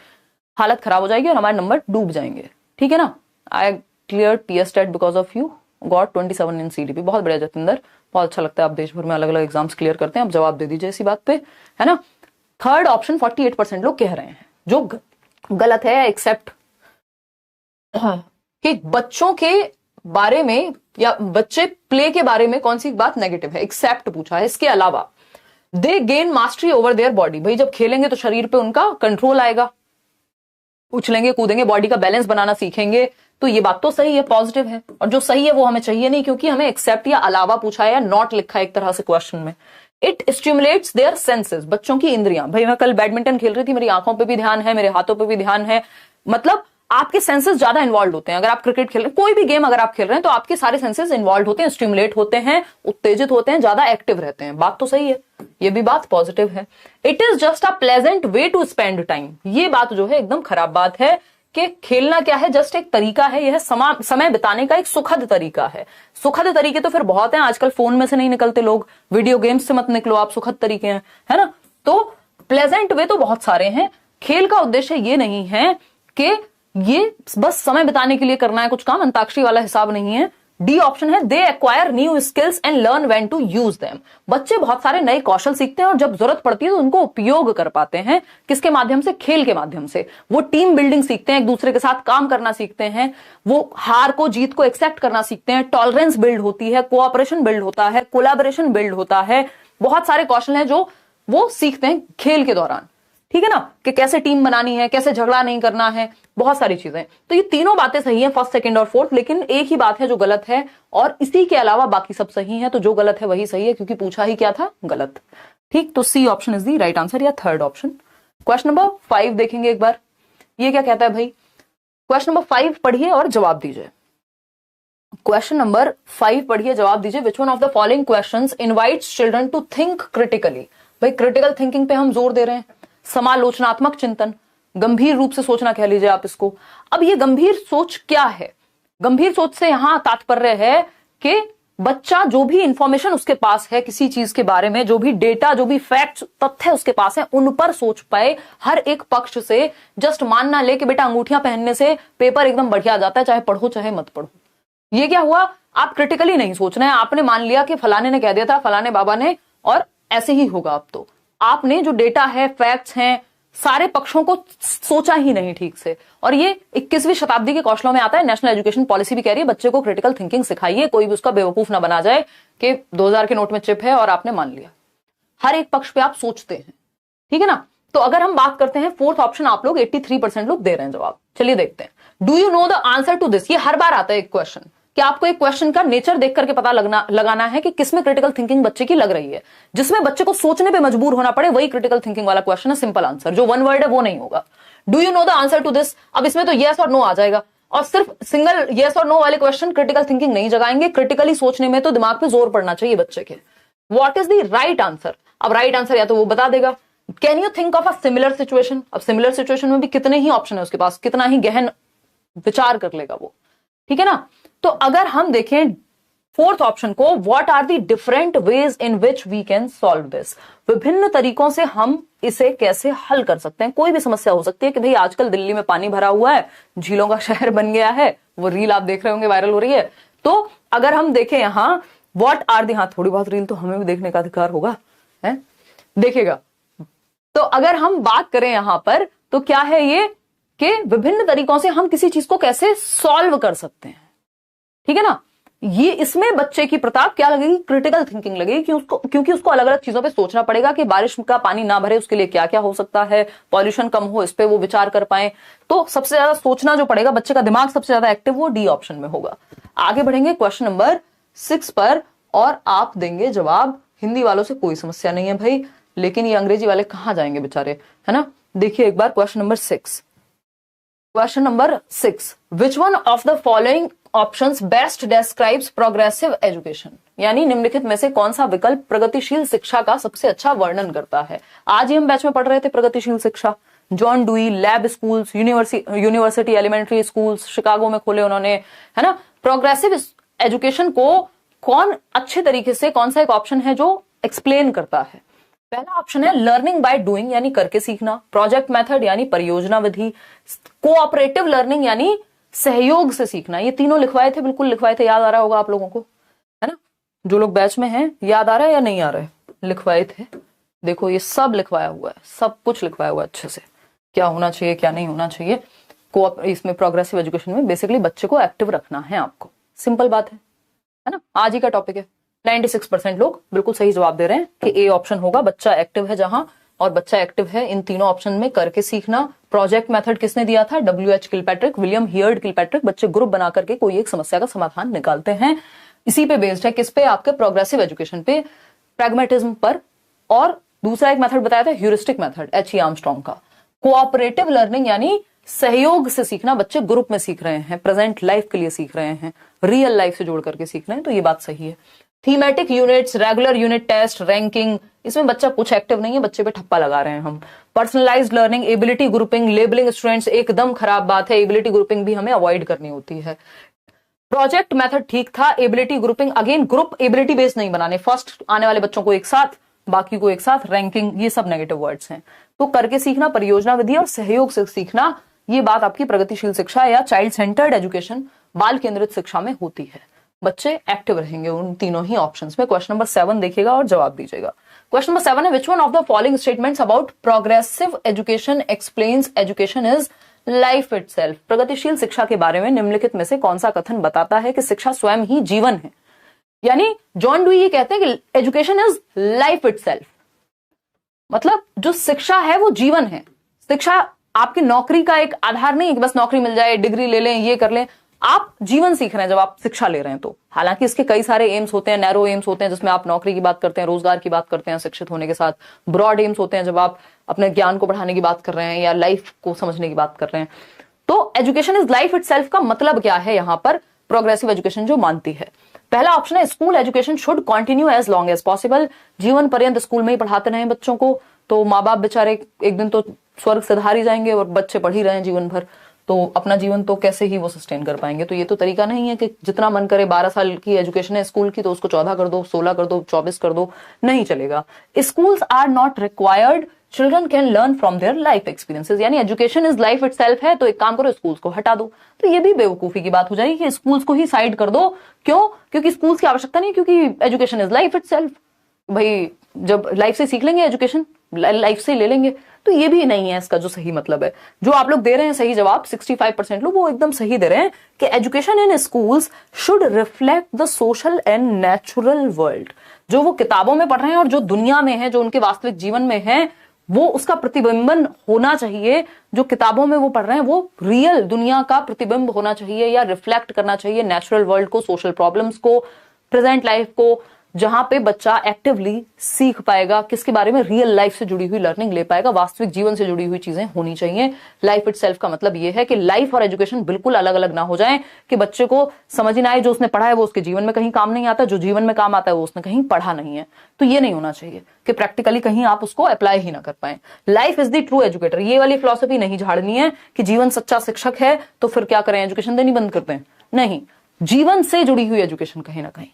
हालत खराब हो जाएगी और हमारे नंबर डूब जाएंगे, ठीक है ना। I clear PS TET because of you, got 27 इन CDP। बहुत बढ़िया जतिंदर, बहुत अच्छा लगता है आप देश भर में अलग अलग एग्जाम्स क्लियर करते हैं, आप जवाब दे दीजिए इसी बात पे, है ना। थर्ड ऑप्शन 48% लोग कह रहे हैं, जो गलत है, एक्सेप्ट कि बच्चों के बारे में या बच्चे प्ले के बारे में कौन सी बात नेगेटिव है, एक्सेप्ट पूछा है। इसके अलावा दे gain mastery over their body, भाई जब खेलेंगे तो शरीर पे उनका कंट्रोल आएगा, उछलेंगे कूदेंगे, बॉडी का बैलेंस बनाना सीखेंगे, तो ये बात तो सही है, पॉजिटिव है। और जो सही है वो हमें चाहिए नहीं, क्योंकि हमें एक्सेप्ट या अलावा पूछा है या नॉट लिखा है एक तरह से क्वेश्चन में। इट स्टिमुलेट्स देयर सेंसेस, बच्चों की इंद्रियां, भाई मैं कल बैडमिंटन खेल रही थी, मेरी आंखों पे भी ध्यान है, मेरे हाथों पे भी ध्यान है, मतलब आपके सेंसेस ज्यादा इन्वॉल्व होते हैं। अगर आप क्रिकेट खेल रहे हैं, कोई भी गेम अगर आप खेल रहे हैं, तो आपके सारे सेंसेस इन्वॉल्व होते हैं, स्टिमुलेट होते हैं, उत्तेजित होते हैं, ज्यादा एक्टिव रहते हैं। बात तो सही है, ये भी बात पॉजिटिव है। It is just a pleasant way to spend time, ये बात जो है एकदम खराब बात है कि खेलना क्या है, जस्ट एक तरीका है, यह समय बिताने का एक सुखद तरीका है। सुखद तरीके तो फिर बहुत हैं, आजकल फोन में से नहीं निकलते लोग, वीडियो गेम्स से मत निकलो आप, सुखद तरीके हैं, है ना। तो प्लेजेंट वे तो बहुत सारे हैं, खेल का उद्देश्य ये नहीं है कि ये बस समय बिताने के लिए करना है कुछ काम, अंताक्षरी वाला हिसाब नहीं है। डी ऑप्शन है, they acquire new skills and learn when to use them, बच्चे बहुत सारे नए कौशल सीखते हैं और जब जरूरत पड़ती है तो उनको उपयोग कर पाते हैं, किसके माध्यम से, खेल के माध्यम से। वो टीम बिल्डिंग सीखते हैं, एक दूसरे के साथ काम करना सीखते हैं, वो हार को जीत को एक्सेप्ट करना सीखते हैं, टॉलरेंस बिल्ड होती है, कोऑपरेशन बिल्ड होता है, कोलैबोरेशन बिल्ड होता है, बहुत सारे कौशल हैं जो वो सीखते हैं खेल के दौरान, ठीक है ना, कि कैसे टीम बनानी है, कैसे झगड़ा नहीं करना है, बहुत सारी चीजें। तो ये तीनों बातें सही हैं, फर्स्ट सेकंड और फोर्थ, लेकिन एक ही बात है जो गलत है, और इसी के अलावा बाकी सब सही है। तो जो गलत है वही सही है, क्योंकि पूछा ही क्या था, गलत, ठीक। तो C option is the right answer, या थर्ड ऑप्शन। क्वेश्चन नंबर 5 देखेंगे एक बार, ये क्या कहता है भाई। क्वेश्चन नंबर 5 पढ़िए और जवाब दीजिए। क्वेश्चन नंबर 5 पढ़िए, जवाब दीजिए। Which one of the following questions invites children to think critically, भाई क्रिटिकल थिंकिंग पे हम जोर दे रहे हैं, समालोचनात्मक चिंतन, गंभीर रूप से सोचना कह लीजिए आप इसको। अब ये गंभीर सोच क्या है, गंभीर सोच से यहां तात्पर्य है कि बच्चा जो भी इंफॉर्मेशन उसके पास है किसी चीज के बारे में, जो भी डेटा, जो भी फैक्ट्स, तथ्य उसके पास है, उन पर सोच पाए हर एक पक्ष से। जस्ट मान ना ले कि बेटा अंगूठियां पहनने से पेपर एकदम बढ़िया जाता है, चाहे पढ़ो चाहे मत पढ़ो। ये क्या हुआ, आप क्रिटिकली नहीं सोच रहे हैं, आपने मान लिया कि फलाने ने कह दिया था, फलाने बाबा ने, और ऐसे ही होगा। अब तो आपने जो डेटा है, फैक्ट्स हैं, सारे पक्षों को सोचा ही नहीं ठीक से। और ये 21वीं शताब्दी के कौशलों में आता है। नेशनल एजुकेशन पॉलिसी भी कह रही है बच्चे को क्रिटिकल थिंकिंग सिखाइए, कोई भी उसका बेवकूफ ना बना जाए कि 2000 के नोट में चिप है और आपने मान लिया। हर एक पक्ष पे आप सोचते हैं, ठीक है ना। तो अगर हम बात करते हैं फोर्थ ऑप्शन, आप लोग 83% लोग दे रहे हैं जवाब। चलिए देखते हैं। Do you know the answer to this, ये हर बार आता है एक क्वेश्चन, कि आपको एक क्वेश्चन का नेचर देख करके पता लगाना है कि किसमें क्रिटिकल थिंकिंग बच्चे की लग रही है। जिसमें बच्चे को सोचने पे मजबूर होना पड़े वही क्रिटिकल थिंकिंग वाला क्वेश्चन है। सिंपल आंसर जो वन वर्ड है वो नहीं होगा। Do you know the answer to this, अब इसमें तो यस और नो आ जाएगा, और सिर्फ सिंगल यस और नो वाले क्वेश्चन क्रिटिकल थिंकिंग नहीं जगाएंगे। क्रिटिकली सोचने में तो दिमाग पे जोर पड़ना चाहिए बच्चे के। What is the right answer, अब राइट आंसर या तो वो बता देगा। Can you think of a similar situation, अब सिमिलर सिचुएशन में भी कितने ही ऑप्शन है उसके पास, कितना ही गहन विचार कर लेगा वो, ठीक है ना। तो अगर हम देखें फोर्थ ऑप्शन को, what are the different ways in which we can solve this, विभिन्न तरीकों से हम इसे कैसे हल कर सकते हैं। कोई भी समस्या हो सकती है कि भाई आजकल दिल्ली में पानी भरा हुआ है, झीलों का शहर बन गया है, वो रील आप देख रहे होंगे वायरल हो रही है। तो अगर हम देखें यहां व्हाट आर दी, हाँ थोड़ी बहुत रील तो हमें भी देखने का अधिकार होगा, है देखेगा। तो अगर हम बात करें यहां पर तो क्या है ये कि विभिन्न तरीकों से हम किसी चीज को कैसे सॉल्व कर सकते हैं, ठीक है ना। ये इसमें बच्चे की प्रताप क्या लगेगी, क्रिटिकल थिंकिंग लगेगी, क्योंकि उसको अलग अलग चीजों पे सोचना पड़ेगा कि बारिश का पानी ना भरे उसके लिए क्या क्या हो सकता है, पॉल्यूशन कम हो, इस पे वो विचार कर पाए। तो सबसे ज्यादा सोचना जो पड़ेगा, बच्चे का दिमाग सबसे ज्यादा एक्टिव वो डी ऑप्शन में होगा। आगे बढ़ेंगे क्वेश्चन नंबर 6 पर, और आप देंगे जवाब। हिंदी वालों से कोई समस्या नहीं है भाई, लेकिन ये अंग्रेजी वाले कहां जाएंगे बेचारे, है ना। देखिए एक बार question number 6। Question number 6, which one of the following options best describes progressive education. यानी निम्नलिखित में से कौन सा विकल्प प्रगतिशील शिक्षा का सबसे अच्छा वर्णन करता है। आज ही हम बैच में पढ़ रहे थे प्रगतिशील शिक्षा, John Dewey, lab schools, university elementary schools Chicago में खोले उन्होंने, है ना। प्रोग्रेसिव एजुकेशन को कौन अच्छे तरीके से, कौन सा एक ऑप्शन है जो एक्सप्लेन करता है। पहला ऑप्शन है लर्निंग बाय डूइंग यानी करके सीखना, प्रोजेक्ट मेथड यानी परियोजना विधि, कोऑपरेटिव लर्निंग यानी सहयोग से सीखना। ये तीनों लिखवाए थे, बिल्कुल लिखवाए थे, याद आ रहा होगा आप लोगों को, है ना। जो लोग बैच में हैं याद आ रहा है या नहीं आ रहा है? लिखवाए थे, देखो ये सब लिखवाया हुआ है, सब कुछ लिखवाया हुआ है अच्छे से, क्या होना चाहिए क्या नहीं होना चाहिए। इसमें प्रोग्रेसिव एजुकेशन में बेसिकली बच्चे को एक्टिव रखना है आपको, सिंपल बात है ना। आज ही का टॉपिक है। 96% लोग बिल्कुल सही जवाब दे रहे हैं कि ए ऑप्शन होगा, बच्चा एक्टिव है जहां, और बच्चा एक्टिव है इन तीनों ऑप्शन में करके सीखना। प्रोजेक्ट मेथड किसने दिया था? WH Kilpatrick, William heard Kilpatrick. बच्चे ग्रुप बना करके कोई एक समस्या का समाधान निकालते हैं। इसी पे बेस्ड है, किस पे? आपके प्रोग्रेसिव एजुकेशन पे, प्रैग्मेटिज्म पर। और दूसरा एक मेथड बताया था ह्यूरिस्टिक मेथड, H.E. आर्मस्ट्रांग का। कोऑपरेटिव लर्निंग यानी सहयोग से सीखना, बच्चे ग्रुप में सीख रहे हैं, प्रेजेंट लाइफ के लिए सीख रहे हैं, रियल लाइफ से जोड़ करके सीख रहे हैं, तो ये बात सही है। Thematic units, regular unit test, ranking, इसमें बच्चा कुछ एक्टिव नहीं है, बच्चे पे ठप्पा लगा रहे हैं हम। Personalised learning, ability grouping, labelling students, एकदम खराब बात है, एबिलिटी ग्रुपिंग भी हमें अवॉइड करनी होती है। प्रोजेक्ट मेथड ठीक था, ability grouping, again group ability based नहीं बनाने, फर्स्ट आने वाले बच्चों को एक साथ, बाकी को एक साथ, रैंकिंग, ये सब नेगेटिव वर्ड्स हैं। तो करके सीखना, परियोजना विधि और सहयोग से सीखना, ये बात आपकी प्रगतिशील शिक्षा या चाइल्ड सेंटर्ड एजुकेशन, बाल केंद्रित शिक्षा में होती है। बच्चे एक्टिव रहेंगे उन तीनों ही ऑप्शंस में। क्वेश्चन नंबर 7 देखिएगा और जवाब दीजिएगा। क्वेश्चन नंबर 7 है, which one of the following statements about progressive education explains education is life itself. प्रगतिशील शिक्षा के बारे में निम्नलिखित में से कौन सा कथन बताता है कि शिक्षा स्वयं ही जीवन है। यानी जॉन डुई ये कहते हैं कि एजुकेशन इज लाइफ इटसेल्फ, मतलब जो शिक्षा है वो जीवन है। शिक्षा आपकी नौकरी का एक आधार नहीं है कि बस नौकरी मिल जाए, डिग्री ले लें, ये कर लें। आप जीवन सीख रहे हैं जब आप शिक्षा ले रहे हैं तो। हालांकि इसके कई सारे एम्स होते हैं, नैरो एम्स होते हैं जिसमें आप नौकरी की बात करते हैं, रोजगार की बात करते हैं शिक्षित होने के साथ। ब्रॉड एम्स होते हैं जब आप अपने ज्ञान को बढ़ाने की बात कर रहे हैं या लाइफ को समझने की बात कर रहे हैं। तो एजुकेशन इज लाइफ इटसेल्फ का मतलब क्या है यहां पर प्रोग्रेसिव एजुकेशन जो मानती है? पहला ऑप्शन है school education should continue as long as possible. जीवन पर्यंत स्कूल में ही पढ़ाते रहे बच्चों को, तो माँ बाप बेचारे एक दिन तो स्वर्ग से धार ही जाएंगे और बच्चे पढ़ ही रहे हैं जीवन भर, तो अपना जीवन तो कैसे ही वो सस्टेन कर पाएंगे। तो ये तो तरीका नहीं है कि जितना मन करे 12 साल की एजुकेशन है स्कूल की तो उसको 14 कर दो, 16 कर दो, 24 कर दो, नहीं चलेगा। Schools are not required, children can learn from their life experiences. यानी एजुकेशन इज लाइफ इटसेल्फ है तो एक काम करो, स्कूल्स को हटा दो। तो ये भी बेवकूफी की बात हो जाएगी कि स्कूल्स को ही साइड कर दो। क्यों? क्योंकि स्कूल्स की आवश्यकता नहीं, क्योंकि एजुकेशन इज लाइफ इटसेल्फ। भाई जब लाइफ से सीख लेंगे एजुकेशन, लाइफ से ले लेंगे, तो ये भी नहीं है इसका जो सही मतलब है। जो आप लोग दे रहे हैं सही जवाब 65% लोग, वो एकदम सही दे रहे हैं कि education in schools should reflect the social and natural world. जो वो किताबों में पढ़ रहे हैं और जो दुनिया में है, जो उनके वास्तविक जीवन में है, वो उसका प्रतिबिंबन होना चाहिए। जो किताबों में वो पढ़ रहे हैं वो रियल दुनिया का प्रतिबिंब होना चाहिए या रिफ्लेक्ट करना चाहिए नेचुरल वर्ल्ड को, सोशल प्रॉब्लम्स को, प्रेजेंट लाइफ को, जहां पे बच्चा एक्टिवली सीख पाएगा, किसके बारे में, रियल लाइफ से जुड़ी हुई लर्निंग ले पाएगा, वास्तविक जीवन से जुड़ी हुई चीजें होनी चाहिए। लाइफ इटसेल्फ का मतलब यह है कि लाइफ और एजुकेशन बिल्कुल अलग अलग ना हो जाएं, कि बच्चे को समझ ही ना आए जो उसने पढ़ा है वो उसके जीवन में कहीं काम नहीं आता, जो जीवन में काम आता है वो उसने कहीं पढ़ा नहीं है। तो ये नहीं होना चाहिए कि प्रैक्टिकली कहीं आप उसको अप्लाई ही ना कर पाए। Life is the true educator, ये वाली फिलॉसफी नहीं झाड़नी है कि जीवन सच्चा शिक्षक है तो फिर क्या करें, एजुकेशन देनी बंद करते हैं। नहीं, जीवन से जुड़ी हुई एजुकेशन कहीं ना कहीं।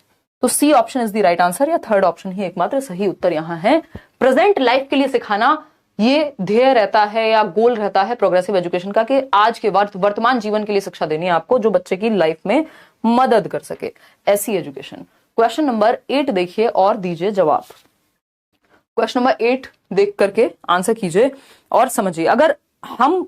तो C option is the right answer, या थर्ड ऑप्शन ही एकमात्र सही उत्तर यहां है। प्रेजेंट लाइफ के लिए सिखाना, ये ध्येय रहता है या गोल रहता है प्रोग्रेसिव एजुकेशन का, कि आज के वर्तमान जीवन के लिए शिक्षा देनी है आपको जो बच्चे की लाइफ में मदद कर सके, ऐसी एजुकेशन। क्वेश्चन नंबर 8 देखिए और दीजिए जवाब। क्वेश्चन नंबर 8 देख करके आंसर कीजिए और समझिए। अगर हम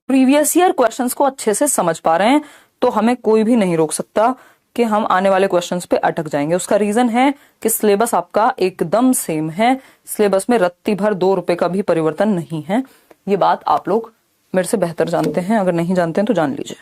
प्रीवियस ईयर क्वेश्चंस को अच्छे से समझ पा रहे हैं तो हमें कोई भी नहीं रोक सकता कि हम आने वाले क्वेश्चंस पे अटक जाएंगे। उसका रीजन है कि सिलेबस आपका एकदम सेम है, सिलेबस में रत्ती भर 2 रुपए का भी परिवर्तन नहीं है। ये बात आप लोग मेरे से बेहतर जानते हैं, अगर नहीं जानते हैं तो जान लीजिए।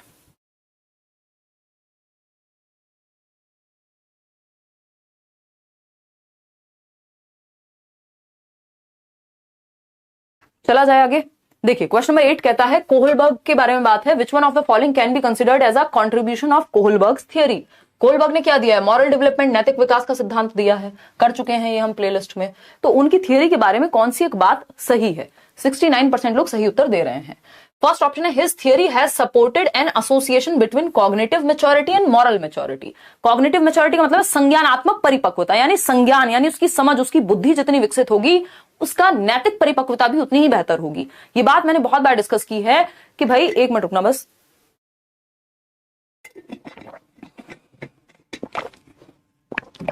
चला जाए आगे। देखिए क्वेश्चन नंबर 8 कहता है, कोहलबर्ग के बारे में बात है। Which one of the following can be considered as a contribution of Kohlberg's theory. Kohlberg ने क्या दिया है, मॉरल डेवलपमेंट, नैतिक विकास का सिद्धांत दिया है, कर चुके हैं ये हम प्लेलिस्ट में। तो उनकी थियरी के बारे में कौन सी एक बात सही है? 69% लोग सही उत्तर दे रहे हैं। फर्स्ट ऑप्शन है, his theory has supported an association between cognitive maturity and moral maturity. Cognitive maturity का मतलब संज्ञानात्मक परिपक्वता, यानी संज्ञान यानी उसकी समझ, उसकी बुद्धि जितनी विकसित होगी उसका नैतिक परिपक्वता भी उतनी ही बेहतर होगी। ये बात मैंने बहुत बार डिस्कस की है कि भाई, एक मिनट रुकना बस।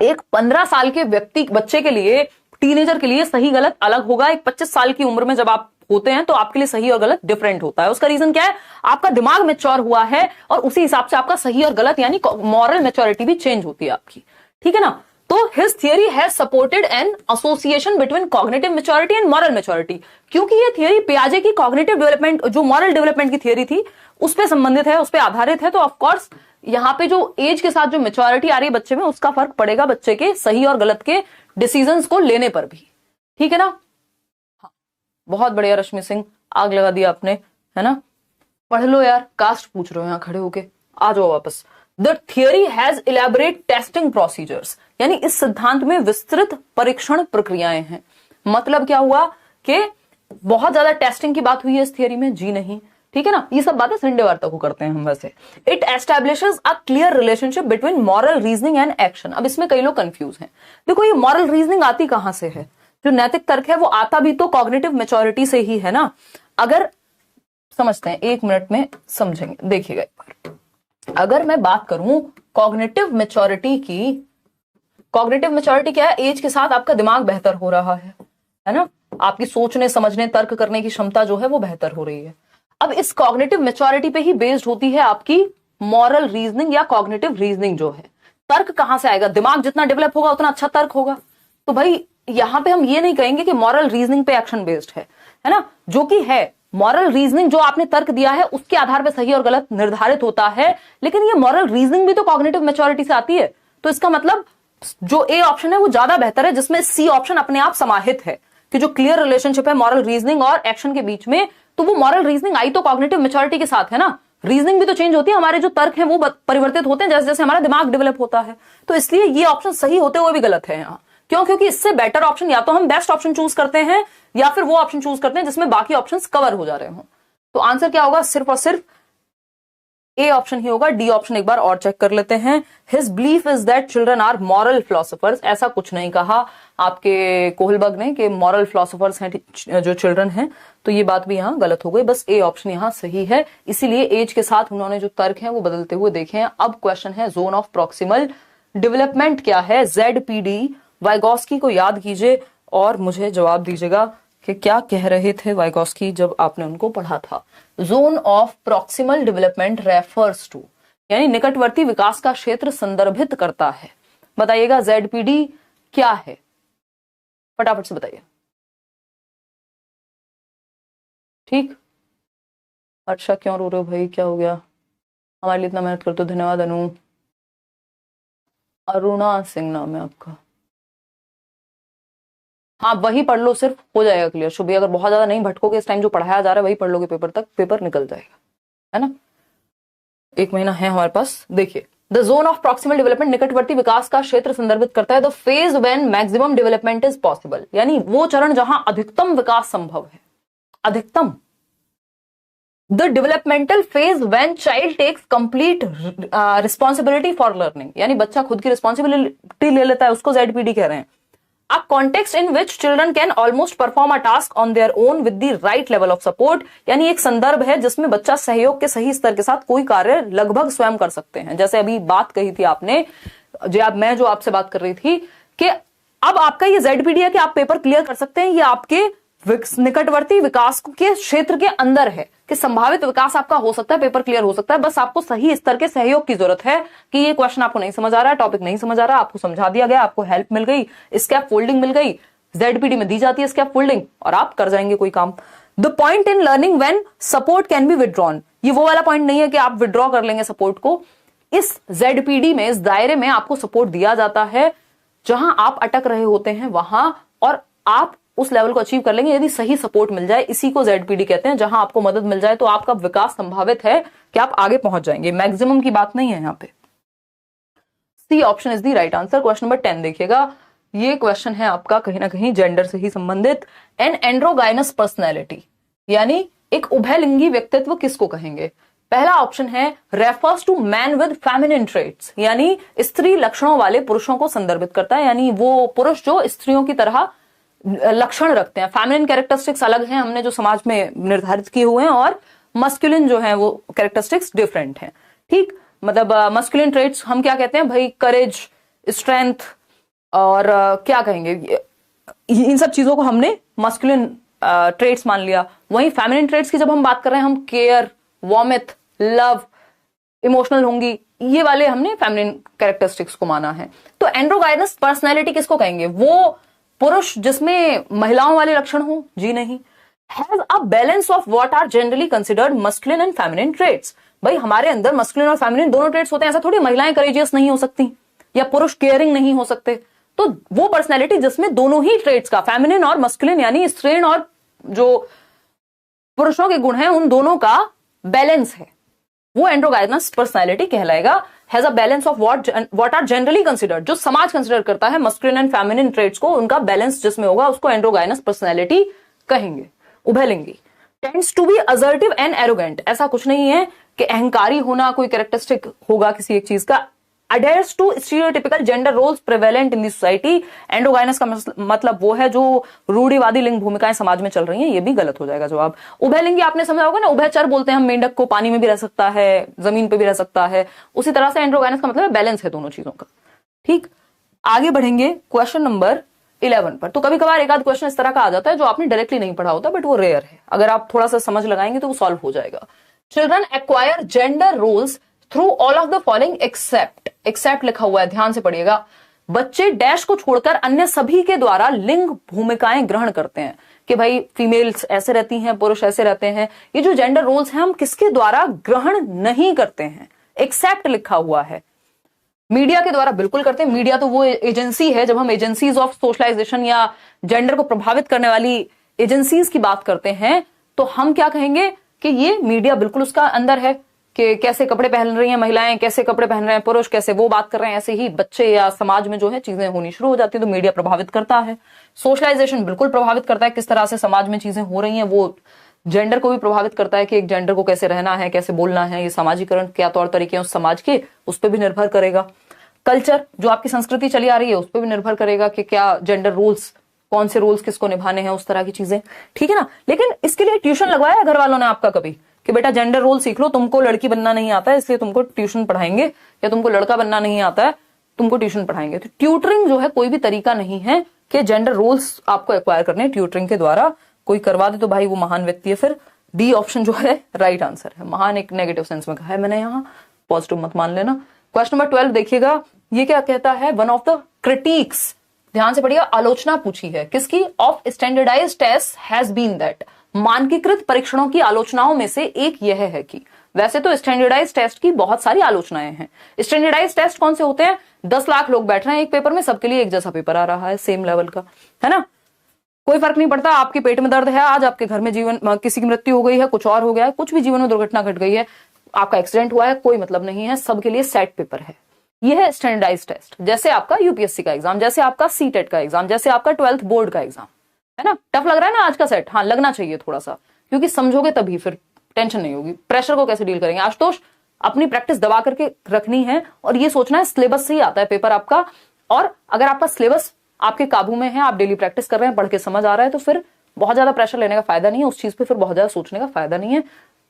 एक 15 साल के बच्चे के लिए, टीनेजर के लिए सही गलत अलग होगा। एक 25 साल की उम्र में जब आप होते हैं तो आपके लिए सही और गलत डिफरेंट होता है। उसका रीजन क्या है? आपका दिमाग मैच्योर हुआ है और उसी हिसाब से आपका सही और गलत यानी मॉरल मैच्योरिटी भी चेंज होती है आपकी, ठीक है ना। तो his theory has supported an association between cognitive maturity and moral maturity, क्योंकि ये थियरी पियाजे की कॉग्निटिव डेवलपमेंट, जो मॉरल डेवलपमेंट की थियरी थी, उस पर संबंधित है, उस पर आधारित है। तो ऑफकोर्स यहां पे जो एज के साथ जो मैच्योरिटी आ रही है बच्चे में, उसका फर्क पड़ेगा बच्चे के सही और गलत के डिसीजंस को लेने पर भी, ठीक है ना। हाँ, बहुत बढ़िया रश्मि सिंह, आग लगा दिया आपने, है ना। पढ़ लो यार, कास्ट पूछ रहे हो यहां खड़े होके, आ जाओ वापस। The theory has elaborate testing procedures, यानी इस सिद्धांत में विस्तृत परीक्षण प्रक्रियाएं हैं। मतलब क्या हुआ कि बहुत ज्यादा टेस्टिंग की बात हुई है इस थियरी में? जी नहीं, ठीक है ना। ये सब बातें संडे वार्ता को करते हैं हम वैसे। It establishes a clear relationship between moral reasoning and action. अब इसमें कई लोग कंफ्यूज हैं। देखो, ये मॉरल रीजनिंग आती कहां से है? जो नैतिक तर्क है वो आता भी तो कॉग्निटिव मैच्योरिटी से ही है ना। अगर समझते हैं, 1 मिनट में समझेंगे, देखिएगा एक बार। अगर मैं बात करूं कॉग्निटिव मैच्योरिटी की, कॉग्निटिव मैच्योरिटी क्या है? एज के साथ आपका दिमाग बेहतर हो रहा है ना। आपकी सोचने, समझने, तर्क करने की क्षमता जो है वो बेहतर हो रही है। अब इस कॉग्निटिव मैच्योरिटी पे ही बेस्ड होती है आपकी मॉरल रीजनिंग या कॉग्निटिव रीजनिंग जो है। तर्क कहां से आएगा? दिमाग जितना डेवलप होगा उतना अच्छा तर्क होगा। तो भाई यहां पे हम ये नहीं कहेंगे कि मॉरल रीजनिंग पे एक्शन बेस्ड है ना, जो कि है। मॉरल रीजनिंग जो आपने तर्क दिया है उसके आधार पर सही और गलत निर्धारित होता है, लेकिन ये मॉरल रीजनिंग भी तो कॉग्निटिव मैच्योरिटी से आती है। तो इसका मतलब जो ए ऑप्शन है वो ज्यादा बेहतर है, जिसमें सी ऑप्शन अपने आप समाहित है कि जो क्लियर रिलेशनशिप है मॉरल रीजनिंग और एक्शन के बीच में, तो वो मॉरल रीजनिंग आई तो कॉग्निटिव मैच्योरिटी के साथ है ना। रीजनिंग भी तो चेंज होती है, हमारे जो तर्क हैं वो परिवर्तित होते हैं जैसे जैसे हमारा दिमाग डेवलप होता है। तो इसलिए ये ऑप्शन सही होते हुए भी गलत है यहाँ। क्यों? क्योंकि इससे बेटर ऑप्शन या तो हम बेस्ट ऑप्शन चूज करते हैं या फिर वो ऑप्शन चूज करते हैं जिसमें बाकी ऑप्शंस कवर हो जा रहे हो। तो आंसर क्या होगा? सिर्फ और सिर्फ ए ऑप्शन ही होगा। डी ऑप्शन एक बार और चेक कर लेते हैं। His belief is that children are moral philosophers. ऐसा कुछ नहीं कहा आपके कोहलबर्ग ने कि मॉरल फिलोसोफर्स हैं जो चिल्ड्रन हैं, तो ये बात भी यहां गलत हो गई। बस ए ऑप्शन यहां सही है। इसीलिए एज के साथ उन्होंने जो तर्क हैं वो बदलते हुए देखे हैं। अब क्वेश्चन है जोन ऑफ प्रॉक्सिमल डेवलपमेंट क्या है? ZPD। वाइगॉस्की को याद कीजिए और मुझे जवाब दीजिएगा कि क्या कह रहे थे वाइगॉस्की जब आपने उनको पढ़ा था। Zone of proximal development refers to, यानी निकटवर्ती विकास का क्षेत्र संदर्भित करता है। बताइएगा ZPD क्या है, फटाफट से बताइए। ठीक, अच्छा क्यों रो रहे हो भाई, क्या हो गया? हमारे लिए इतना मेहनत करते हो, धन्यवाद अनु। अरुणा सिंह नाम है आपका। हाँ वही पढ़ लो, सिर्फ हो जाएगा क्लियर। शुभी, अगर बहुत ज्यादा नहीं भटकोगे, इस टाइम जो पढ़ाया जा रहा है वही पढ़ लोगे पेपर तक, पेपर निकल जाएगा, है ना। 1 महीना है हमारे पास। देखिए, the zone of proximal development निकटवर्ती विकास का क्षेत्र संदर्भित करता है। The phase when maximum development is possible, यानी वो चरण जहां अधिकतम विकास संभव है। अधिकतम। The developmental phase when child takes complete responsibility for learning, यानी बच्चा खुद की रिस्पॉन्सिबिलिटी ले लेता है, उसको ZPD कह रहे हैं। A context in which children can almost perform a task on their own with the right level of support, यानी एक संदर्भ है जिसमें बच्चा सहयोग के सही स्तर के साथ कोई कार्य लगभग स्वयं कर सकते हैं। जैसे अभी बात कही थी आपने, मैं जो आपसे बात कर रही थी कि अब आपका ये ZPD है कि आप पेपर क्लियर कर सकते हैं, ये आपके निकटवर्ती विकास के क्षेत्र के अंदर है कि संभावित विकास आपका हो सकता है, पेपर क्लियर हो सकता है। बस आपको सही स्तर के सहयोग की जरूरत है कि ये क्वेश्चन आपको नहीं समझ आ रहा है, टॉपिक नहीं समझ आ रहा, आपको समझा दिया गया, आपको हेल्प मिल गई, स्कैप फोल्डिंग मिल गई, ZPD में दी जाती है स्कैप फोल्डिंग, और आप कर जाएंगे कोई काम। The point in learning when support can be withdrawn, ये वो वाला पॉइंट नहीं है कि आप विड्रॉ कर लेंगे सपोर्ट को। इस ZPD में, इस दायरे में आपको सपोर्ट दिया जाता है जहां आप अटक रहे होते हैं वहां, और आप उस लेवल को अचीव कर लेंगे यदि सही सपोर्ट मिल जाए। इसी को ZPD कहते हैं। जहां आपको मदद मिल जाए तो आपका विकास संभावित है कि आप आगे पहुंच जाएंगे। मैक्सिमम की बात नहीं है यहां पे। C option is the right answer. Question number 10 देखिएगा, ये क्वेश्चन है आपका कहीं ना कहीं जेंडर से ही संबंधित। एन एंड्रोगाइनस पर्सनैलिटी यानी एक उभयलिंगी व्यक्तित्व किसको कहेंगे? पहला ऑप्शन है refers to man with feminine traits, यानी स्त्री लक्षणों वाले पुरुषों को संदर्भित करता है, यानी वो पुरुष जो स्त्रियों की तरह लक्षण रखते हैं। फेमिनिन कैरेक्टरिस्टिक्स अलग हैं हमने जो समाज में निर्धारित किए हुए हैं, और मस्कुलिन जो है वो कैरेक्टरिस्टिक्स डिफरेंट हैं। ठीक, मतलब मस्कुलिन ट्रेट्स हम क्या कहते हैं भाई? करेज, स्ट्रेंथ, और क्या कहेंगे, इन सब चीजों को हमने मस्कुलिन ट्रेट्स मान लिया। वहीं फेमिनिन ट्रेट्स की जब हम बात कर रहे हैं, हम केयर, वार्मथ, लव, इमोशनल होंगी, ये वाले हमने फेमिनिन कैरेक्टरिस्टिक्स को माना है। तो एंड्रोगाइनस पर्सनैलिटी किसको कहेंगे? वो पुरुष जिसमें महिलाओं वाले लक्षण हो? जी नहीं। Has a balance of what are generally considered masculine and feminine traits. भाई हमारे अंदर मस्कुलिन और फेमिनिन दोनों ट्रेट्स होते हैं, ऐसा थोड़ी महिलाएं करेजियस नहीं हो सकती या पुरुष केयरिंग नहीं हो सकते। तो वो पर्सनैलिटी जिसमें दोनों ही ट्रेट्स का, फेमिनिन और मस्कुलिन यानी स्त्रीण और जो पुरुषों के गुण हैं उन दोनों का बैलेंस है, वो एंड्रोगाइनस पर्सनैलिटी कहलाएगा। Has a balance of what are generally considered, जो समाज कंसिडर करता है मस्कुलिन एंड फेमिनिन ट्रेट्स को, उनका बैलेंस जिसमें होगा उसको एंड्रोगाइनस पर्सनैलिटी कहेंगे, उभयलिंगी। Tends to be assertive and arrogant, ऐसा कुछ नहीं है कि अहंकारी होना कोई कैरेक्टरिस्टिक होगा किसी एक चीज का। Adheres to stereotypical gender roles prevalent in the society, androgynous का मतलब वो है जो रूढ़िवादी लिंग भूमिकाएं समाज में चल रही हैं, ये भी गलत हो जाएगा जवाब। उभयलिंगी आपने समझा होगा ना, उभयचर बोलते हैं हम, मेंढक को पानी में भी रह सकता है, जमीन पे भी रह सकता है, उसी तरह से एंड्रोगाइनस का मतलब है बैलेंस है दोनों चीजों का। ठीक, आगे बढ़ेंगे क्वेश्चन नंबर 11 पर। तो कभी कभार एक आध क्वेश्चन इस तरह का आ जाता है जो आपने डायरेक्टली नहीं पढ़ा होता, बट वो रेयर है, अगर आप थोड़ा सा समझ लगाएंगे तो वो सॉल्व हो जाएगा। Children acquire gender roles through all of the following except, except लिखा हुआ है, ध्यान से पढ़िएगा। बच्चे डैश को छोड़कर अन्य सभी के द्वारा लिंग भूमिकाएं ग्रहण करते हैं, कि भाई फीमेल्स ऐसे रहती हैं, पुरुष ऐसे रहते हैं। ये जो जेंडर रोल्स हैं हम किसके द्वारा ग्रहण नहीं करते हैं, एक्सेप्ट लिखा हुआ है। मीडिया के द्वारा बिल्कुल करते हैं। मीडिया तो वो एजेंसी है, जब हम एजेंसीज ऑफ सोशलाइजेशन या जेंडर को प्रभावित करने वाली एजेंसीज की बात करते हैं, तो हम क्या कहेंगे कि ये मीडिया बिल्कुल उसका अंदर है, कि कैसे कपड़े पहन रही हैं महिलाएं, कैसे कपड़े पहन रहे हैं पुरुष, कैसे वो बात कर रहे हैं, ऐसे ही बच्चे या समाज में जो है चीजें होनी शुरू हो जाती है, तो मीडिया प्रभावित करता है। सोशलाइजेशन बिल्कुल प्रभावित करता है, किस तरह से समाज में चीजें हो रही हैं, वो जेंडर को भी प्रभावित करता है कि एक जेंडर को कैसे रहना है, कैसे बोलना है, ये सामाजिकरण क्या तौर तरीके हैं उस समाज के, उस पर भी निर्भर करेगा। कल्चर, जो आपकी संस्कृति चली आ रही है, उस पर भी निर्भर करेगा कि क्या जेंडर रोल्स, कौन से रोल्स किसको निभाने हैं, उस तरह की चीजें। ठीक है ना। लेकिन इसके लिए ट्यूशन लगवाया है घर वालों ने आपका कभी, कि बेटा जेंडर रोल सीख लो, तुमको लड़की बनना नहीं आता है इसलिए तुमको ट्यूशन पढ़ाएंगे, या तुमको लड़का बनना नहीं आता है तुमको ट्यूशन पढ़ाएंगे। तो ट्यूटरिंग जो है कोई भी तरीका नहीं है कि जेंडर रोल्स आपको एक्वायर करने ट्यूटरिंग के द्वारा। कोई करवा दे तो भाई वो महान व्यक्ति है। फिर डी ऑप्शन जो है राइट आंसर है। महान एक नेगेटिव सेंस में कहा है मैंने, यहाँ पॉजिटिव मत मान लेना। क्वेश्चन नंबर 12 देखिएगा, ये क्या कहता है? वन ऑफ द क्रिटिक्स, ध्यान से पढ़िएगा, आलोचना पूछी है किसकी? Of standardised test has been that, मानकीकृत परीक्षणों की आलोचनाओं में से एक यह है कि, वैसे तो स्टैंडर्डाइज्ड टेस्ट की बहुत सारी आलोचनाएं हैं। स्टैंडर्डाइज्ड टेस्ट कौन से होते हैं? 10 लाख लोग बैठ रहे हैं एक पेपर में, सबके लिए एक जैसा पेपर आ रहा है, सेम लेवल का, है ना, कोई फर्क नहीं पड़ता। आपके पेट में दर्द है आज, आपके घर में जीवन किसी की मृत्यु हो गई है, कुछ और हो गया है, कुछ भी जीवन में दुर्घटना घट गई है, आपका एक्सीडेंट हुआ है, कोई मतलब नहीं है, सबके लिए सेट पेपर है। यह है स्टैंडर्डाइज्ड टेस्ट। जैसे आपका यूपीएससी का एग्जाम, जैसे आपका सीटेट का एग्जाम, जैसे आपका 12th बोर्ड का एग्जाम, है ना। टफ लग रहा है ना आज का सेट? हाँ, लगना चाहिए थोड़ा सा, क्योंकि समझोगे तभी फिर टेंशन नहीं होगी। प्रेशर को कैसे डील करेंगे? आशुतोष, अपनी प्रैक्टिस दबा करके रखनी है और ये सोचना है सिलेबस से ही आता है पेपर आपका। और अगर आपका सिलेबस आपके काबू में है, आप डेली प्रैक्टिस कर रहे हैं, पढ़ के समझ आ रहा है, तो फिर बहुत ज्यादा प्रेशर लेने का फायदा नहीं है, उस चीज पे फिर बहुत ज्यादा सोचने का फायदा नहीं है।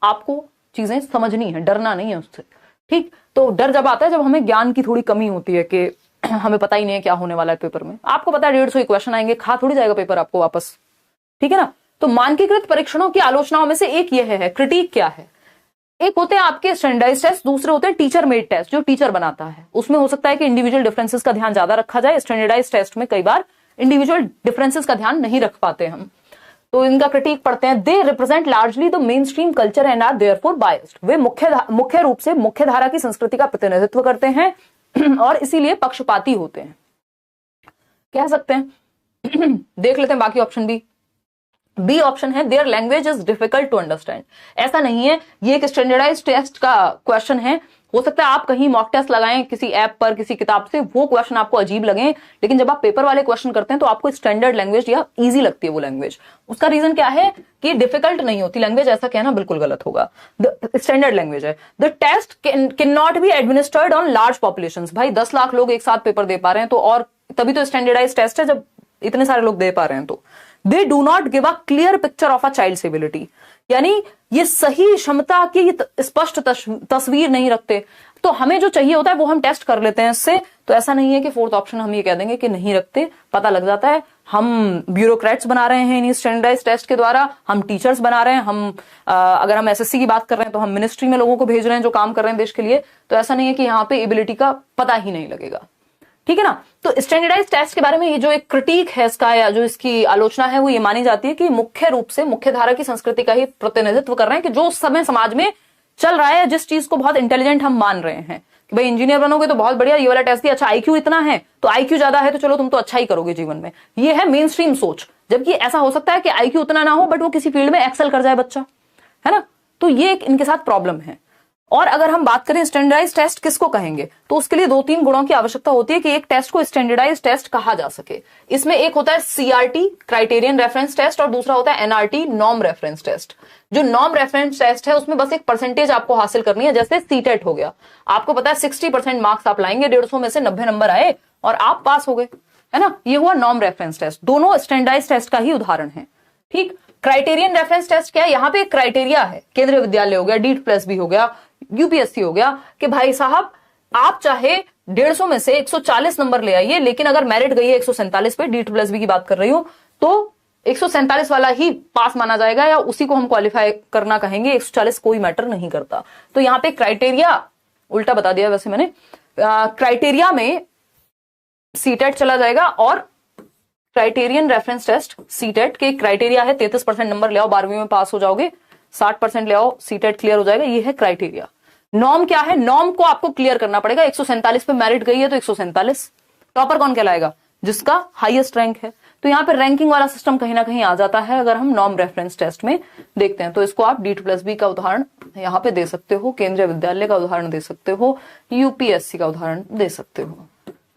आपको चीजें समझनी है, डरना नहीं है उससे। ठीक, तो डर जब आता है जब हमें ज्ञान की थोड़ी कमी होती है कि हमें पता ही नहीं है क्या होने वाला है पेपर में। आपको पता है 150 क्वेश्चन आएंगे, खा थोड़ी जाएगा पेपर आपको वापस। ठीक है ना। तो मानकीकृत परीक्षणों की आलोचनाओं में से एक यह है, क्रिटिक क्या है? एक होते हैं आपके स्टैंडर्डाइज्ड टेस्ट, दूसरे होते हैं टीचर मेड टेस्ट, जो टीचर बनाता है। उसमें हो सकता है कि इंडिविजुअल डिफरेंसेस का ध्यान ज्यादा रखा जाए। स्टैंडर्डाइज्ड टेस्ट में कई बार इंडिविजुअल डिफरेंसेस का ध्यान नहीं रख पाते हम, तो इनका क्रिटिक पढ़ते हैं। They represent largely the mainstream culture and are therefore biased, वे मुख्य रूप से मुख्य धारा की संस्कृति का प्रतिनिधित्व करते हैं और इसीलिए पक्षपाती होते हैं, कह सकते हैं। देख लेते हैं बाकी ऑप्शन भी। बी ऑप्शन है their language is difficult to understand. ऐसा नहीं है, ये एक स्टैंडर्डाइज टेस्ट का क्वेश्चन है। हो सकता है आप कहीं मॉक टेस्ट लगाएं किसी ऐप पर, किसी किताब से, वो क्वेश्चन आपको अजीब लगे, लेकिन जब आप पेपर वाले क्वेश्चन करते हैं तो आपको स्टैंडर्ड लैंग्वेज या इजी लगती है वो लैंग्वेज। उसका रीजन क्या है कि डिफिकल्ट नहीं होती लैंग्वेज, ऐसा कहना बिल्कुल गलत होगा। स्टैंडर्ड लैंग्वेज है। The test can not be administered on large population. भाई 10 लाख लोग एक साथ पेपर दे पा रहे हैं तो, और तभी तो स्टैंडर्डाइज टेस्ट है जब इतने सारे लोग दे पा रहे हैं तो। They do not give a clear picture of a child's ability, यानी ये सही क्षमता की स्पष्ट तस्वीर नहीं रखते। तो हमें जो चाहिए होता है वो हम टेस्ट कर लेते हैं इससे। तो ऐसा नहीं है कि फोर्थ ऑप्शन हम ये कह देंगे कि नहीं रखते, पता लग जाता है हम ब्यूरोक्रेट्स बना रहे हैं इन स्टैंडर्डाइज टेस्ट के द्वारा, हम टीचर्स बना रहे हैं, हम अगर हम एसएससी की बात कर रहे हैं तो हम मिनिस्ट्री में लोगों को भेज रहे हैं जो काम कर रहे हैं देश के लिए। तो ऐसा नहीं है कि यहाँ पे एबिलिटी का पता ही नहीं लगेगा, ठीक है ना। तो स्टैंडर्डाइज टेस्ट के बारे में ये जो एक क्रिटिक है इसका, या जो इसकी आलोचना है, वो ये मानी जाती है कि मुख्य रूप से मुख्य धारा की संस्कृति का ही प्रतिनिधित्व कर रहे हैं कि जो उस समय समाज में चल रहा है, जिस चीज को बहुत इंटेलिजेंट हम मान रहे हैं कि भाई इंजीनियर बनोगे तो बहुत बढ़िया, ये वाला टेस्ट दिया, अच्छा आईक्यू इतना है तो आईक्यू ज्यादा है तो चलो तुम तो अच्छा ही करोगे जीवन में। ये है मेन स्ट्रीम सोच। जबकि ऐसा हो सकता है कि आईक्यू उतना ना हो बट वो किसी फील्ड में एक्सेल कर जाए बच्चा, है ना। तो ये एक इनके साथ प्रॉब्लम है। और अगर हम बात करें स्टैंडर्डाइज टेस्ट किसको कहेंगे, तो उसके लिए 2-3 गुणों की आवश्यकता होती है कि एक टेस्ट को स्टैंडर्डाइज टेस्ट कहा जा सके। इसमें एक होता है सीआरटी, क्राइटेरियन रेफरेंस टेस्ट, और दूसरा होता है एनआरटी, नॉर्म रेफरेंस टेस्ट। जो नॉर्म रेफरेंस टेस्ट है उसमें बस एक परसेंटेज आपको हासिल करनी है, जैसे सीटेट हो गया। आपको पता है 60% मार्क्स आप लाएंगे, 150 में से 90 नंबर आए और आप पास हो गए, है ना। ये हुआ नॉर्म रेफरेंस टेस्ट। दोनों स्टैंडर्डाइज टेस्ट का ही उदाहरण है, ठीक। क्राइटेरियन रेफरेंस टेस्ट क्या है, यहाँ पे एक क्राइटेरिया है, केंद्रीय विद्यालय हो गया, डीट प्लस भी हो गया, यूपीएससी हो गया, कि भाई साहब आप चाहे 150 में से 140 नंबर ले आइए, लेकिन अगर मेरिट गई है 147 पे, डीट प्लस बी की बात कर रही हूं, तो 147 वाला ही पास माना जाएगा या उसी को हम क्वालिफाई करना कहेंगे, 140 कोई मैटर नहीं करता। तो यहाँ पे क्राइटेरिया उल्टा बता दिया वैसे मैंने, क्राइटेरिया में सीटेट चला जाएगा, और क्राइटेरियन रेफरेंस टेस्ट सीटेट के क्राइटेरिया है 33% नंबर ले आओ 12वीं में पास हो जाओगे, 60% ले आओ सीटेट क्लियर हो जाएगा, ये है क्राइटेरिया। नॉर्म क्या है, नॉर्म को आपको क्लियर करना पड़ेगा। 147 पे मेरिट गई है तो 147, टॉपर कौन कहलाएगा, जिसका हाईएस्ट रैंक है। तो यहाँ पे रैंकिंग वाला सिस्टम कहीं ना कहीं आ जाता है अगर हम नॉर्म रेफरेंस टेस्ट में देखते हैं। तो इसको आप डीट प्लस बी का उदाहरण यहाँ पे दे सकते हो, केंद्रीय विद्यालय का उदाहरण दे सकते हो, यूपीएससी का उदाहरण दे सकते हो,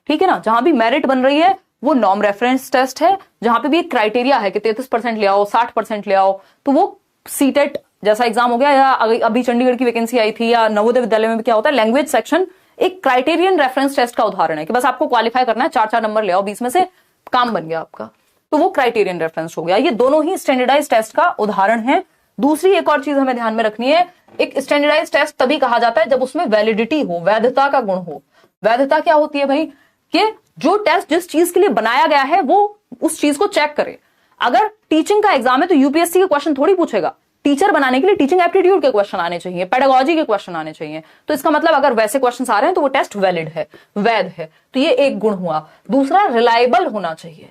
ठीक है ना। जहां भी मेरिट बन रही है वो नॉर्म रेफरेंस टेस्ट है, जहां पे भी एक क्राइटेरिया है कि 33% ले आओ, 60% ले आओ, तो वो सीटेट जैसा एग्जाम हो गया। या अभी चंडीगढ़ की वैकेंसी आई थी, या नवोदय विद्यालय में भी क्या होता है, लैंग्वेज सेक्शन एक क्राइटेरियन रेफरेंस टेस्ट का उदाहरण है कि बस आपको क्वालिफाई करना है, 4-4 नंबर ले आओ 20 में से, काम बन गया आपका। तो वो क्राइटेरियन रेफरेंस हो गया। ये दोनों ही स्टैंडर्डाइज टेस्ट का उदाहरण है। दूसरी एक और चीज हमें ध्यान में रखनी है, एक स्टैंडर्डाइज टेस्ट तभी कहा जाता है जब उसमें वैलिडिटी हो, वैधता का गुण हो। वैधता क्या होती है भाई, कि जो टेस्ट जिस चीज के लिए बनाया गया है वो उस चीज को चेक करे। अगर टीचिंग का एग्जाम है तो यूपीएससी के क्वेश्चन थोड़ी पूछेगा, टीचर बनाने के लिए टीचिंग एप्टीट्यूड के क्वेश्चन आने चाहिए, पेडागोजी के क्वेश्चन आने चाहिए। तो इसका मतलब अगर वैसे क्वेश्चन आ रहे हैं तो वो टेस्ट वैलिड है, वैध है। तो ये एक गुण हुआ। दूसरा, रिलायबल होना चाहिए,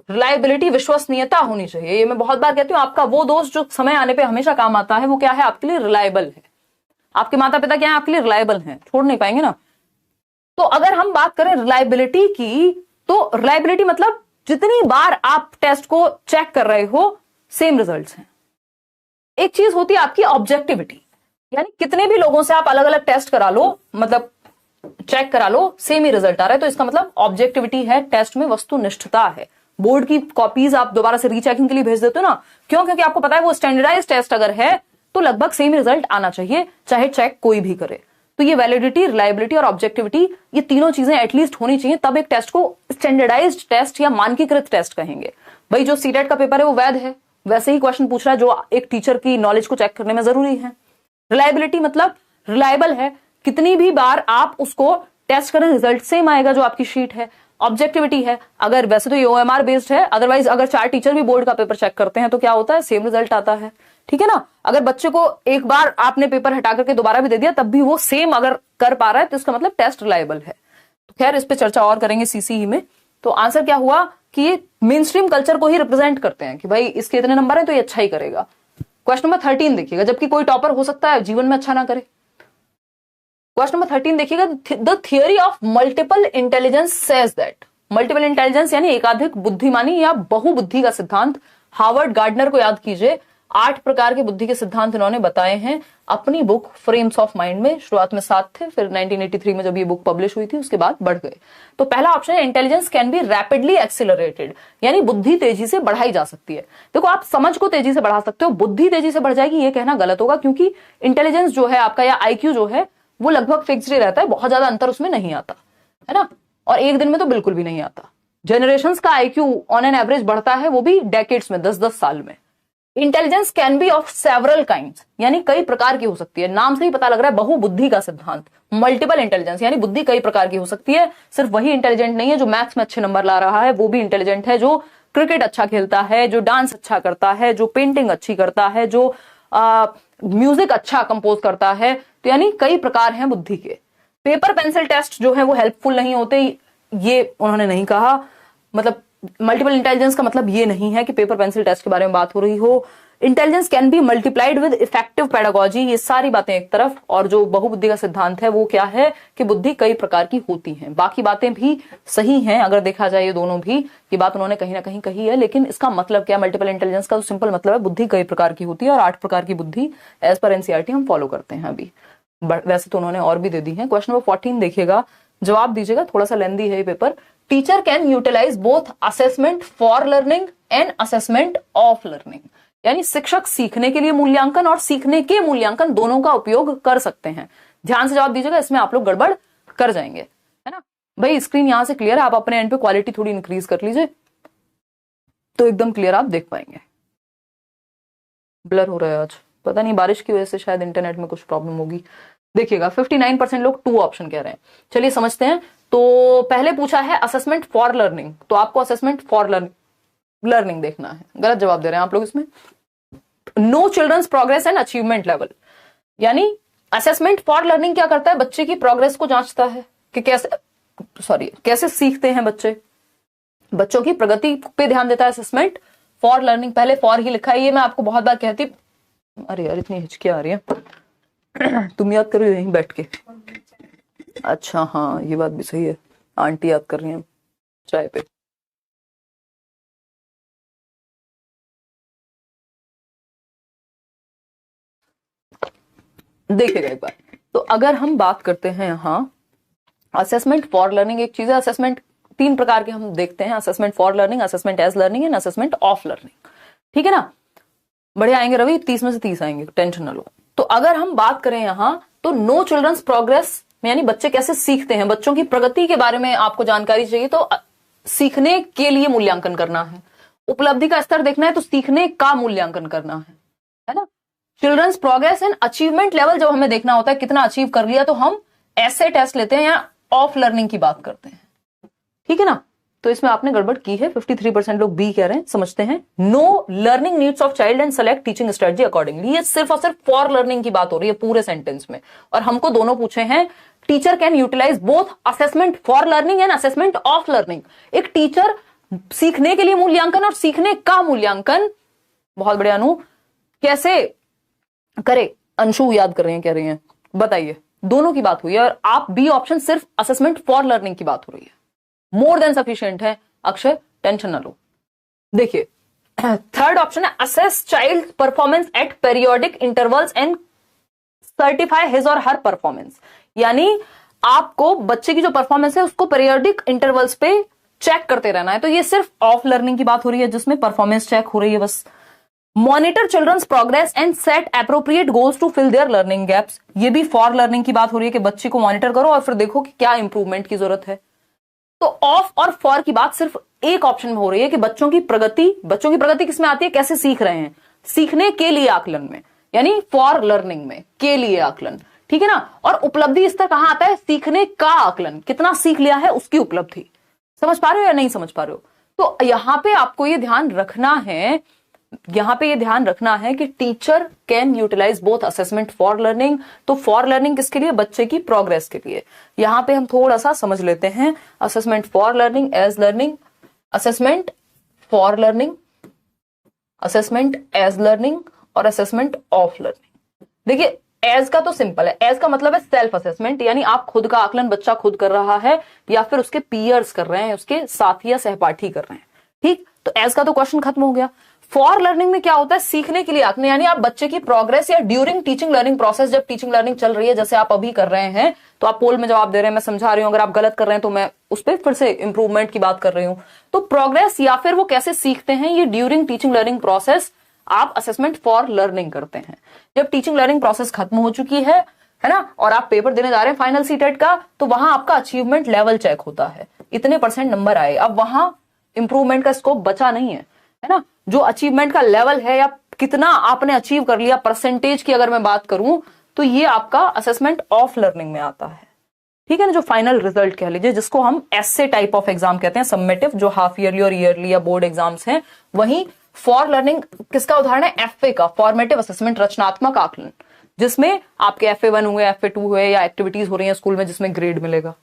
रिलायबिलिटी, विश्वसनीयता होनी चाहिए। ये मैं बहुत बार कहती हूँ, आपका वो दोस्त जो समय आने पे हमेशा काम आता है वो क्या है, आपके लिए रिलायबल है। आपके माता पिता क्या है, आपके लिए रिलायबल है, छोड़ नहीं पाएंगे ना। तो अगर हम बात करें रिलायबिलिटी की, तो रिलायबिलिटी मतलब जितनी बार आप टेस्ट को चेक कर रहे हो सेम रिजल्ट्स हैं। एक चीज होती है आपकी ऑब्जेक्टिविटी, यानी कितने भी लोगों से आप अलग अलग टेस्ट करा लो, मतलब चेक करा लो, सेम ही रिजल्ट आ रहा है। तो इसका मतलब ऑब्जेक्टिविटी है, टेस्ट में वस्तुनिष्ठता है। बोर्ड की कॉपीज आप दोबारा से रीचेकिंग के लिए भेज देते हो ना, क्यों, क्योंकि आपको पता है वो स्टैंडर्डाइज टेस्ट अगर है तो लगभग सेम रिजल्ट आना चाहिए, चाहे चेक कोई भी करे। तो ये वैलिडिटी, रिलायबिलिटी और ऑब्जेक्टिविटी, ये तीनों चीजें एटलीस्ट होनी चाहिए, तब एक टेस्ट को स्टैंडर्डाइज्ड टेस्ट या मानकीकृत टेस्ट कहेंगे। भाई जो सीटेट का पेपर है वो वैध है, वैसे ही क्वेश्चन पूछ रहा है जो एक टीचर की नॉलेज को चेक करने में जरूरी है। रिलायबिलिटी मतलब रिलायबल है, कितनी भी बार आप उसको टेस्ट करें रिजल्ट सेम आएगा जो आपकी शीट है। ऑब्जेक्टिविटी है, अगर वैसे तो ये ओएमआर बेस्ड है, अदरवाइज अगर 4 टीचर भी बोर्ड का पेपर चेक करते हैं तो क्या होता है, सेम रिजल्ट आता है, ठीक है ना। अगर बच्चे को एक बार आपने पेपर हटा करके दोबारा भी दे दिया तब भी वो सेम अगर कर पा रहा है तो इसका मतलब टेस्ट रिलायबल है। तो खैर इस पे चर्चा और करेंगे सीसीई में। तो आंसर क्या हुआ कि ये मेन स्ट्रीम कल्चर को ही रिप्रेजेंट करते हैं कि भाई इसके इतने नंबर हैं तो ये अच्छा ही करेगा। क्वेश्चन नंबर 13 देखिएगा, जबकि कोई टॉपर हो सकता है जीवन में अच्छा ना करे। क्वेश्चन नंबर 13 देखिएगा, the theory of multiple intelligence says that, multiple intelligence यानी एकाधिक बुद्धिमानी या बहुबुद्धि का सिद्धांत हावर्ड गार्डनर को याद कीजिए, 8 प्रकार के बुद्धि के सिद्धांत इन्होंने बताए हैं अपनी बुक फ्रेम्स ऑफ माइंड में। शुरुआत में 7 थे, फिर 1983 में जब ये बुक पब्लिश हुई थी उसके बाद बढ़ गए। तो पहला ऑप्शन है intelligence can be rapidly accelerated, यानी बुद्धि तेजी से बढ़ाई जा सकती है। देखो, आप समझ को तेजी से बढ़ा सकते हो, बुद्धि तेजी से बढ़ जाएगी ये कहना गलत होगा, क्योंकि इंटेलिजेंस जो है आपका या आईक्यू जो है वो लगभग फिक्स्ड ही रहता है, बहुत ज्यादा अंतर उसमें नहीं आता है ना, और एक दिन में तो बिल्कुल भी नहीं आता। जनरेशंस का आईक्यू ऑन एन एवरेज बढ़ता है, वो भी डेकेड्स में, 10-10 साल में। Intelligence can be of several kinds, यानी कई प्रकार की हो सकती है। नाम से ही पता लग रहा है बहुबुद्धि का सिद्धांत। मल्टीपल इंटेलिजेंस, यानी बुद्धि कई प्रकार की हो सकती है। सिर्फ वही इंटेलिजेंट नहीं है जो मैथ्स में अच्छे नंबर ला रहा है, वो भी इंटेलिजेंट है जो क्रिकेट अच्छा खेलता है, जो डांस अच्छा करता है, जो पेंटिंग अच्छी करता है, जो म्यूजिक अच्छा कंपोज करता है। तो यानी कई प्रकार हैं बुद्धि के। पेपर पेंसिल टेस्ट जो है वो हेल्पफुल नहीं होते, ये उन्होंने नहीं कहा। मतलब मल्टीपल इंटेलिजेंस का मतलब ये नहीं है कि पेपर पेंसिल टेस्ट के बारे में बात हो रही हो। Intelligence can be multiplied with effective pedagogy, ये सारी बातें एक तरफ, और जो बहुबुद्धि का सिद्धांत है वो क्या है कि बुद्धि कई प्रकार की होती हैं। बाकी बातें भी सही हैं अगर देखा जाए, ये दोनों भी, ये बात उन्होंने कहीं ना कहीं कही है, लेकिन इसका मतलब क्या, मल्टीपल इंटेलिजेंस का तो सिंपल मतलब है बुद्धि कई प्रकार की होती है, और 8 प्रकार की बुद्धि एज पर एनसीईआरटी हम फॉलो करते हैं अभी। वैसे तो उन्होंने और भी दे दी है। क्वेश्चन नंबर 14 देखिएगा, जवाब दीजिएगा, थोड़ा सा लेंदी है ये paper. Teacher can utilise both assessment for learning and assessment of learning, यानी शिक्षक सीखने के लिए मूल्यांकन और सीखने के मूल्यांकन दोनों का उपयोग कर सकते हैं। ध्यान से जवाब दीजिएगा, इसमें आप लोग गड़बड़ कर जाएंगे, है ना भाई। स्क्रीन यहां से क्लियर है, आप अपने एंड पे क्वालिटी थोड़ी इंक्रीज कर लीजिए तो एकदम क्लियर आप देख पाएंगे। ब्लर हो रहा है आज, पता नहीं बारिश की वजह से शायद इंटरनेट में कुछ प्रॉब्लम होगी। देखिएगा 59% लोग 2 ऑप्शन कह रहे हैं। चलिए समझते हैं। तो पहले पूछा है असेसमेंट फॉर लर्निंग, तो आपको असेसमेंट फॉर लर्निंग देखना है। गलत जवाब दे रहे हैं आप लोग इसमें। Know children's progress and achievement level, यानी असेसमेंट फॉर लर्निंग क्या करता है, बच्चे की प्रोग्रेस को जांचता है कि कैसे सीखते हैं बच्चे, बच्चों की प्रगति पे ध्यान देता है असेसमेंट फॉर लर्निंग। पहले फॉर ही लिखा है, ये मैं आपको बहुत बार कहती, अरे यार इतनी हिचकियां आ रही है तुम याद करो यहीं बैठ के। अच्छा हाँ, ये बात भी सही है, आंटी याद कर रही हैं चाय पे। देखिएगा एक बार, तो अगर हम बात करते हैं यहाँ असेसमेंट फॉर लर्निंग, एक चीज है असेसमेंट 3 प्रकार के हम देखते हैं, assessment for learning, assessment as learning and assessment of learning. ठीक है ना, बढ़िया आएंगे रवि, 30 में से 30 आएंगे, टेंशन ना लो। तो अगर हम बात करें यहां तो नो चिल्ड्रंस प्रोग्रेस, यानी बच्चे कैसे सीखते हैं, बच्चों की प्रगति के बारे में आपको जानकारी चाहिए, तो सीखने के लिए मूल्यांकन करना है, उपलब्धि का स्तर देखना है तो सीखने का मूल्यांकन करना है ना। Children's progress and achievement level जब हमें देखना होता है कितना अचीव कर लिया, तो हम ऐसे टेस्ट लेते हैं या ऑफ लर्निंग की बात करते हैं। ठीक है ना, तो इसमें आपने गड़बड़ की है। 53% लोग बी कह रहे हैं। समझते हैं, know learning needs of child and select teaching strategy accordingly, ये सिर्फ और सिर्फ फॉर लर्निंग की बात हो रही है पूरे सेंटेंस में, और हमको दोनों पूछे हैं। Teacher can utilise both assessment for learning and assessment of learning, एक टीचर सीखने के लिए मूल्यांकन और सीखने का मूल्यांकन, बहुत बढ़िया अनु, कैसे करे, अंशु याद कर रहे हैं, कह रही हैं, बताइए। दोनों की बात हुई है, और आप बी ऑप्शन सिर्फ असेसमेंट फॉर लर्निंग की बात हो रही है, मोर देन सफिशिएंट है। अक्षय टेंशन ना लो। देखिए थर्ड ऑप्शन है assess child performance at periodic intervals and certify his और हर परफॉर्मेंस, यानी आपको बच्चे की जो परफॉर्मेंस है उसको पेरियोडिक इंटरवल्स पे चेक करते रहना है। तो ये सिर्फ ऑफ लर्निंग की बात हो रही है जिसमें परफॉर्मेंस चेक हो रही है बस। Monitor children's progress and set appropriate goals to fill their learning gaps, ये भी फॉर लर्निंग की बात हो रही है कि बच्चे को मॉनिटर करो और फिर देखो कि क्या इंप्रूवमेंट की जरूरत है। तो ऑफ और फॉर की बात सिर्फ एक ऑप्शन में हो रही है कि बच्चों की प्रगति किसमें आती है, कैसे सीख रहे हैं, सीखने के लिए आकलन में, यानी फॉर लर्निंग में, के लिए आकलन। ठीक है ना, और उपलब्धि स्तर कहां आता है, सीखने का आकलन, कितना सीख लिया है उसकी उपलब्धि। समझ पा रहे हो या नहीं समझ पा रहे हो? तो यहां पे आपको ये ध्यान रखना है, कि teacher can utilise both assessment for learning, तो फॉर लर्निंग किसके लिए, बच्चे की प्रोग्रेस के लिए। यहां पे हम थोड़ा सा समझ लेते हैं, assessment for learning, as learning, assessment for learning, assessment as learning और असेसमेंट ऑफ लर्निंग। देखिए एज का तो सिंपल है, एज का मतलब है सेल्फ असेसमेंट, यानी आप खुद का आकलन बच्चा खुद कर रहा है या फिर उसके पीयर्स कर रहे हैं, उसके साथी या सहपाठी कर रहे हैं। ठीक, तो एज का तो क्वेश्चन खत्म हो गया। फॉर लर्निंग में क्या होता है, सीखने के लिए आंकने, यानी आप बच्चे की प्रोग्रेस या ड्यूरिंग टीचिंग लर्निंग प्रोसेस, जब टीचिंग लर्निंग चल रही है जैसे आप अभी कर रहे हैं, तो आप पोल में जवाब दे रहे हैं, मैं समझा रही हूं, अगर आप गलत कर रहे हैं तो मैं उस पर फिर से इंप्रूवमेंट की बात कर रही हूं। तो प्रोग्रेस या फिर वो कैसे सीखते हैं, ये ड्यूरिंग टीचिंग लर्निंग प्रोसेस आप असेसमेंट फॉर लर्निंग करते हैं। जब टीचिंग लर्निंग प्रोसेस खत्म हो चुकी है ना, और आप पेपर देने जा रहे हैं फाइनल सीटेट का, तो वहां आपका अचीवमेंट लेवल चेक होता है, इतने % नंबर आए। अब वहां इंप्रूवमेंट का स्कोप बचा नहीं है ना। जो अचीवमेंट का लेवल है या कितना आपने अचीव कर लिया, परसेंटेज की अगर मैं बात करूं, तो ये आपका असेसमेंट ऑफ लर्निंग में आता है, ठीक है ना। जो फाइनल रिजल्ट कह लीजिए, जिसको हम एस्से टाइप ऑफ एग्जाम कहते हैं, सबमिटिव, जो हाफ ईयरली और ईयरली या बोर्ड एग्जाम्स हैं। वहीं फॉर लर्निंग किसका उदाहरण है, एफए का, फॉर्मेटिव असेसमेंट, रचनात्मक आकलन, जिसमें आपके FA1 हुए, FA2 हुए, या एक्टिविटीज हो रही है स्कूल में जिसमें ग्रेड मिलेगा।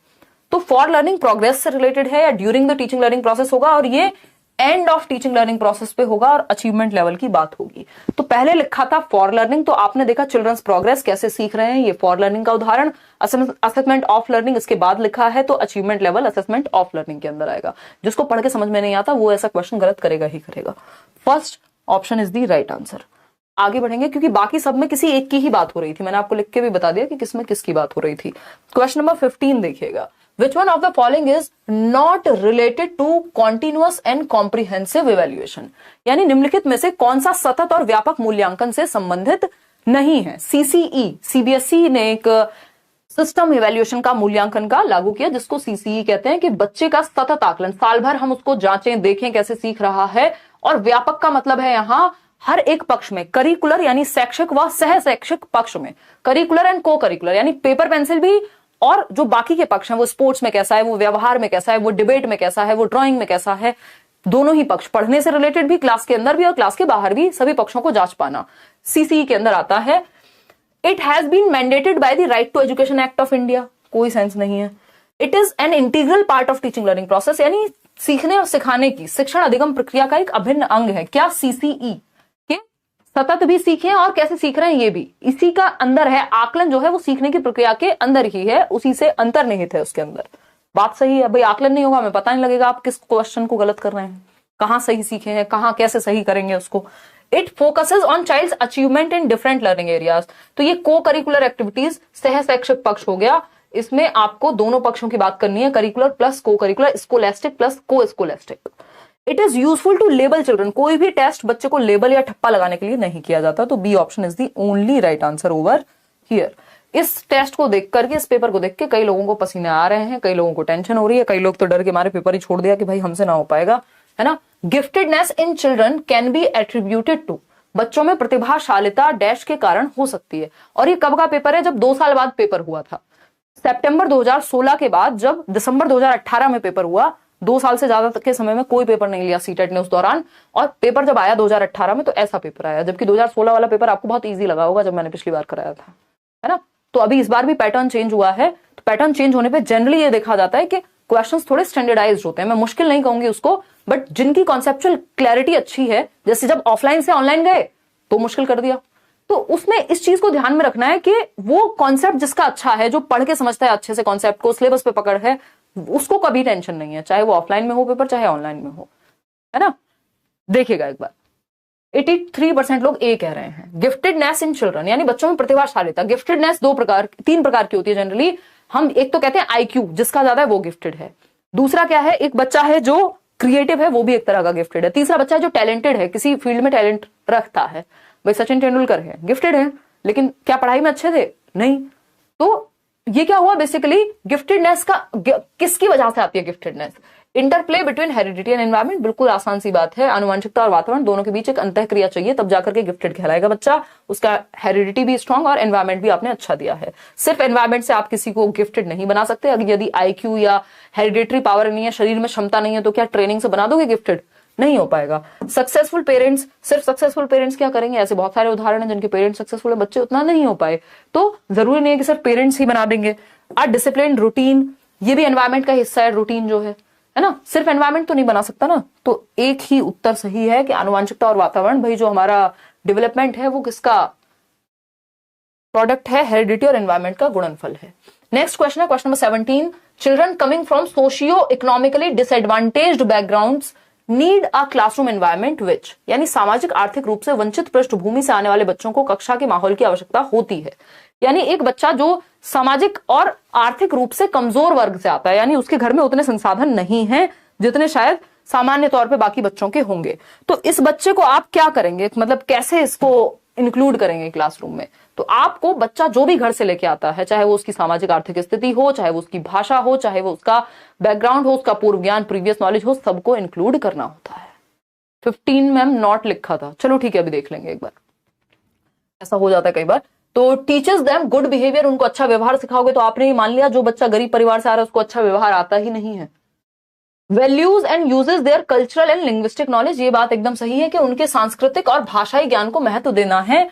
तो फॉर लर्निंग प्रोग्रेस से रिलेटेड है या during the teaching learning process होगा, और ये end of teaching learning process पे होगा और अचीवमेंट लेवल की बात होगी। तो पहले लिखा था फॉर लर्निंग, तो आपने देखा चिल्ड्रंस प्रोग्रेस कैसे सीख रहे हैं, ये फॉर लर्निंग का उदाहरण। असेसमेंट ऑफ लर्निंग इसके बाद लिखा है, तो achievement level assessment of learning के अंदर आएगा। जिसको पढ़ के समझ में नहीं आता वो ऐसा क्वेश्चन गलत करेगा ही करेगा। First option is the right answer. आगे बढ़ेंगे क्योंकि बाकी सब में किसी एक की ही बात हो रही थी, मैंने आपको लिख के भी बता दिया कि किसमें किसकी बात हो रही थी। क्वेश्चन नंबर 15 देखिएगा, Which one of the following is not related to continuous and comprehensive evaluation? यानी निम्नलिखित में से कौन सा सतत और व्यापक मूल्यांकन से संबंधित नहीं है। CCE, CBSE ने एक सिस्टम इवेल्युएशन का मूल्यांकन का लागू किया, जिसको CCE कहते हैं, कि बच्चे का सतत आकलन, साल भर हम उसको जांचें, देखें कैसे सीख रहा है। और व्यापक का मतलब है यहां हर एक पक्ष में, करिकुलर यानी शैक्षिक व सह शैक्षिक पक्ष में, करिकुलर एंड को करिकुलर यानी पेपर पेंसिल भी, और जो बाकी के पक्ष हैं, वो स्पोर्ट्स में कैसा है, वो व्यवहार में कैसा है, वो डिबेट में कैसा है, वो ड्राइंग में कैसा है, दोनों ही पक्ष, पढ़ने से रिलेटेड भी, क्लास के अंदर भी और क्लास के बाहर भी, सभी पक्षों को जांच पाना CCE के अंदर आता है। It has been mandated by the right to education act of India, कोई सेंस नहीं है। It is an integral part of teaching learning process, यानी सीखने और सिखाने की शिक्षण अधिगम प्रक्रिया का एक अभिन्न अंग है। क्या CCE के सतत भी सीखें और कैसे सीख रहे हैं ये भी इसी का अंदर है। आकलन जो है वो सीखने की प्रक्रिया के अंदर ही है, उसी से अंतर्निहित है उसके अंदर। बात सही है भाई, आकलन नहीं होगा हमें पता नहीं लगेगा आप किस क्वेश्चन को गलत कर रहे हैं, कहां सही सीखे हैं, कहां कैसे सही करेंगे उसको। It focuses on child's achievement in different learning areas, तो ये को करिकुलर एक्टिविटीज, सह शैक्षिक पक्ष हो गया, इसमें आपको दोनों पक्षों की बात करनी है, curricular plus co curricular, scholastic plus co scholastic. It is useful to label children, कोई भी टेस्ट बच्चे को लेबल या ठप्पा लगाने के लिए नहीं किया जाता, तो B option is the only right answer over here. इस टेस्ट को देख करके, इस पेपर को देख के कई लोगों को पसीने आ रहे हैं, कई लोगों को टेंशन हो रही है, कई लोग तो डर के मारे पेपर ही छोड़ दिया कि भाई हमसे ना हो पाएगा, है ना। Giftedness in children can be attributed to, बच्चों में प्रतिभाशालिता डैश के कारण हो सकती है। और ये कब का पेपर है, जब 2 साल बाद पेपर हुआ था, सितंबर 2016 के बाद, जब दिसंबर 2018 में पेपर हुआ। 2 साल से ज्यादा के समय में कोई पेपर नहीं लिया सीटेट ने उस दौरान, और पेपर जब आया 2018 में तो ऐसा पेपर आया, जबकि 2016 वाला पेपर आपको बहुत इजी लगा होगा जब मैंने पिछली बार कराया था, है ना। तो अभी इस बार भी पैटर्न चेंज हुआ है, तो पैटर्न चेंज होने पे जनरली ये देखा जाता है कि क्वेश्चंस थोड़े स्टैंडर्डाइज्ड होते हैं। मैं मुश्किल नहीं कहूंगी उसको, बट जिनकी कॉन्सेप्चुअल क्लैरिटी अच्छी है, जैसे जब ऑफलाइन से ऑनलाइन गए तो मुश्किल कर दिया, तो उसमें इस चीज को ध्यान में रखना है कि वो कॉन्सेप्ट जिसका अच्छा है, जो पढ़ के समझता है अच्छे से कॉन्सेप्ट को, सिलेबस पे पकड़ है, उसको कभी टेंशन नहीं है, चाहे वो ऑफलाइन में हो पेपर, चाहे ऑनलाइन में हो, है ना। देखिएगा एक बार, 83% लोग ए कह रहे हैं। गिफ्टेडनेस इन चिल्ड्रन यानी बच्चों में प्रतिभाशालिता। गिफ्टेडनेस 3 प्रकार की होती है जनरली। हम एक तो कहते हैं IQ, जिसका ज्यादा है वो गिफ्टेड है। दूसरा क्या है, एक बच्चा है जो क्रिएटिव है, वो भी एक तरह का गिफ्टेड है। तीसरा बच्चा है जो टैलेंटेड है, किसी फील्ड में टैलेंट रखता है। भाई सचिन तेंदुलकर है, गिफ्टेड है, लेकिन क्या पढ़ाई में अच्छे थे? नहीं। तो ये क्या हुआ बेसिकली, गिफ्टेडनेस का किसकी वजह से आती है giftedness? Interplay between heredity and environment, बिल्कुल आसान सी बात है। आनुवंशिकता और वातावरण दोनों के बीच एक अंतःक्रिया चाहिए, तब जाकर के गिफ्टेड कहलाएगा बच्चा। उसका हेरिडिटी भी स्ट्रांग और एनवायरमेंट भी आपने अच्छा दिया है। सिर्फ एनवायरमेंट से आप किसी को गिफ्टेड नहीं बना सकते। अगर यदि IQ या हेरिडिटरी पावर नहीं है, शरीर में क्षमता नहीं है, तो क्या ट्रेनिंग से बना दोगे गिफ्टेड? नहीं हो पाएगा। सक्सेसफुल पेरेंट्स, सिर्फ सक्सेसफुल पेरेंट्स क्या करेंगे? ऐसे बहुत सारे उदाहरण हैं जिनके पेरेंट्स सक्सेसफुल है, बच्चे उतना नहीं हो पाए, तो जरूरी नहीं है कि सिर्फ पेरेंट्स ही बना देंगे। डिसिप्लिन रूटीन, ये भी एनवायरमेंट का हिस्सा है, रूटीन जो है ना। सिर्फ एनवायरमेंट तो नहीं बना सकता ना। तो एक ही उत्तर सही है कि आनुवंशिकता और वातावरण, भाई जो हमारा डेवलपमेंट है वो किसका प्रोडक्ट है? हेरिडिटी और एनवायरमेंट का गुणनफल है। नेक्स्ट क्वेश्चन है question number 17। Children coming from socio economically disadvantaged backgrounds need a classroom environment which, यानी सामाजिक आर्थिक रूप से वंचित पृष्ठभूमि से आने वाले बच्चों को कक्षा के माहौल की आवश्यकता होती है। यानी एक बच्चा जो सामाजिक और आर्थिक रूप से कमजोर वर्ग से आता है, यानी उसके घर में उतने संसाधन नहीं हैं जितने शायद सामान्य तौर पे बाकी बच्चों के होंगे, तो इस बच्चे को आप क्या करेंगे, मतलब कैसे इसको इंक्लूड करेंगे क्लासरूम में? तो आपको बच्चा जो भी घर से लेके आता है, चाहे वो उसकी सामाजिक आर्थिक स्थिति हो, चाहे वो उसकी भाषा हो, चाहे वो उसका बैकग्राउंड हो, उसका पूर्व ज्ञान प्रीवियस नॉलेज हो, सबको इंक्लूड करना होता है। 15 में हम नॉट लिखा था, चलो ठीक है अभी देख लेंगे एक बार। ऐसा हो जाता है कई बार। तो टीचर्स देम गुड बिहेवियर, उनको अच्छा व्यवहार सिखाओगे, तो आपने ही मान लिया जो बच्चा गरीब परिवार से आ रहा है उसको अच्छा व्यवहार आता ही नहीं है। Values and uses their cultural and linguistic knowledge, ये बात एकदम सही है कि उनके सांस्कृतिक और भाषाई ज्ञान को महत्व देना है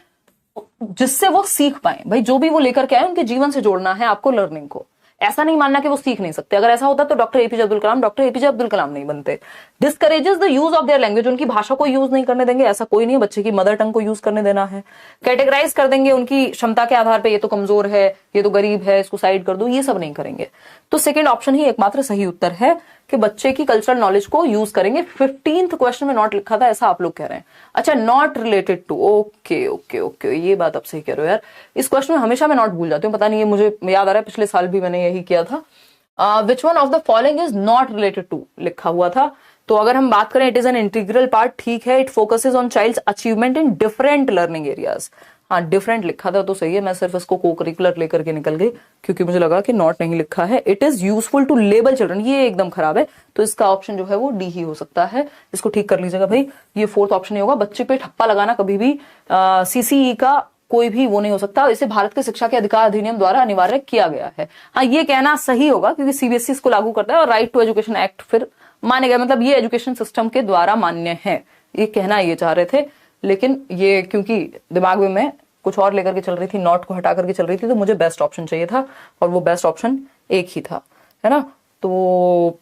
जिससे वो सीख पाए। भाई जो भी वो लेकर के आए उनके जीवन से जोड़ना है आपको लर्निंग को, ऐसा नहीं मानना कि वो सीख नहीं सकते। अगर ऐसा होता तो डॉक्टर एपीजे अब्दुल कलाम नहीं बनते। Discourages the use of their language, उनकी भाषा को यूज नहीं करने देंगे, ऐसा कोई नहीं है, बच्चे की मदर टंग को यूज करने देना है। कैटेगराइज कर देंगे उनकी क्षमता के आधार पर, ये तो कमजोर है, ये तो गरीब है, इसको साइड कर दो, ये सब नहीं करेंगे। तो सेकेंड ऑप्शन ही एकमात्र सही उत्तर है कि बच्चे की कल्चरल नॉलेज को यूज करेंगे। 15th क्वेश्चन में नॉट लिखा था, ऐसा आप लोग कह रहे हैं। अच्छा, not related to, okay okay okay, ये बात आप सही कह रहे हो यार। इस क्वेश्चन में हमेशा मैं नॉट भूल जाती हूँ, पता नहीं, ये मुझे याद आ रहा है पिछले साल भी मैंने यही किया था। Which one of the following is not related to लिखा हुआ था। तो अगर हम बात करें, it is an integral part, ठीक है। It focuses on child's achievement in different learning areas, हाँ डिफरेंट लिखा था तो सही है। मैं सिर्फ इसको को करिकुलर लेकर के निकल गई क्योंकि मुझे लगा कि नॉट नहीं लिखा है। It is useful to label children, ये एकदम खराब है, तो इसका ऑप्शन जो है वो डी ही हो सकता है। इसको ठीक कर लीजिएगा भाई, ये 4th ऑप्शन ही होगा। बच्चे पे ठप्पा लगाना कभी भी सीसीई का कोई भी वो नहीं हो सकता, इसे भारत के शिक्षा के अधिकार अधिनियम द्वारा अनिवार्य किया गया है। हाँ, ये कहना सही होगा क्योंकि सीबीएसई इसको लागू करता है और राइट टू एजुकेशन एक्ट फिर माने गए, मतलब ये एजुकेशन सिस्टम के द्वारा मान्य है, ये कहना ये चाह रहे थे। लेकिन ये क्योंकि दिमाग में मैं कुछ और लेकर के चल रही थी, नॉट को हटा करके चल रही थी, तो मुझे बेस्ट ऑप्शन चाहिए था और वो बेस्ट ऑप्शन एक ही था, है ना। तो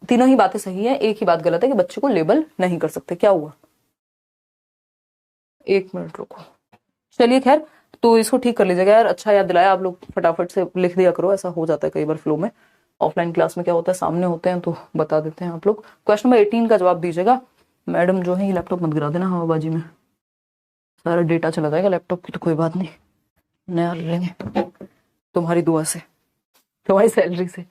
तीनों ही बातें सही है, एक ही बात गलत है कि बच्चे को लेबल नहीं कर सकते। क्या हुआ, 1 मिनट रुको, चलिए खैर, तो इसको ठीक कर लीजिएगा यार। अच्छा याद दिलाया, आप लोग फटाफट से लिख दिया करो, ऐसा हो जाता है कई बार फ्लो में। ऑफलाइन क्लास में क्या होता है, सामने होते हैं तो बता देते हैं आप लोग। क्वेश्चन नंबर 18 का जवाब दीजिएगा। मैडम जो है ये लैपटॉप मत गिरा देना हवाबाजी में, सारा डेटा चला जाएगा लैपटॉप की, तो कोई बात नहीं, नया ले लेंगे तुम्हारी दुआ से, तुम्हारी सैलरी से,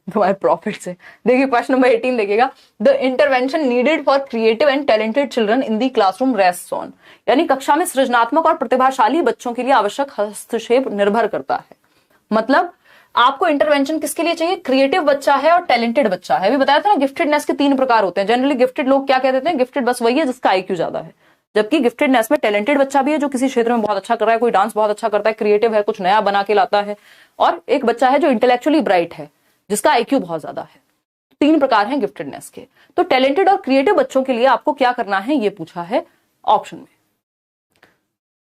तुम्हारे प्रॉफिट से। देखिए क्वेश्चन नंबर 18 देखिएगा, the intervention needed for creative and talented children in the classroom rests on, यानी कक्षा में सृजनात्मक और प्रतिभाशाली बच्चों के लिए आवश्यक हस्तक्षेप निर्भर करता है। मतलब आपको इंटरवेंशन किसके लिए चाहिए, क्रिएटिव बच्चा है और टैलेंटेड बच्चा है। अभी बताया था ना गिफ्टेडनेस के 3 प्रकार होते हैं। जनरली गिफ्टेड लोग क्या कह देते हैं, गिफ्टेड बस वही है जिसका आईक्यू ज्यादा है, जबकि गिफ्टेडनेस में टैलेंटेड बच्चा भी है जो किसी क्षेत्र में बहुत अच्छा कर रहा है, कोई डांस बहुत अच्छा करता है, क्रिएटिव है, कुछ नया बना के लाता है, और एक बच्चा है जो इंटेलेक्चुअली ब्राइट है जिसका आईक्यू बहुत ज्यादा है। 3 प्रकार हैं गिफ्टेडनेस के। तो टैलेंटेड और क्रिएटिव बच्चों के लिए आपको क्या करना है ये पूछा है ऑप्शन में,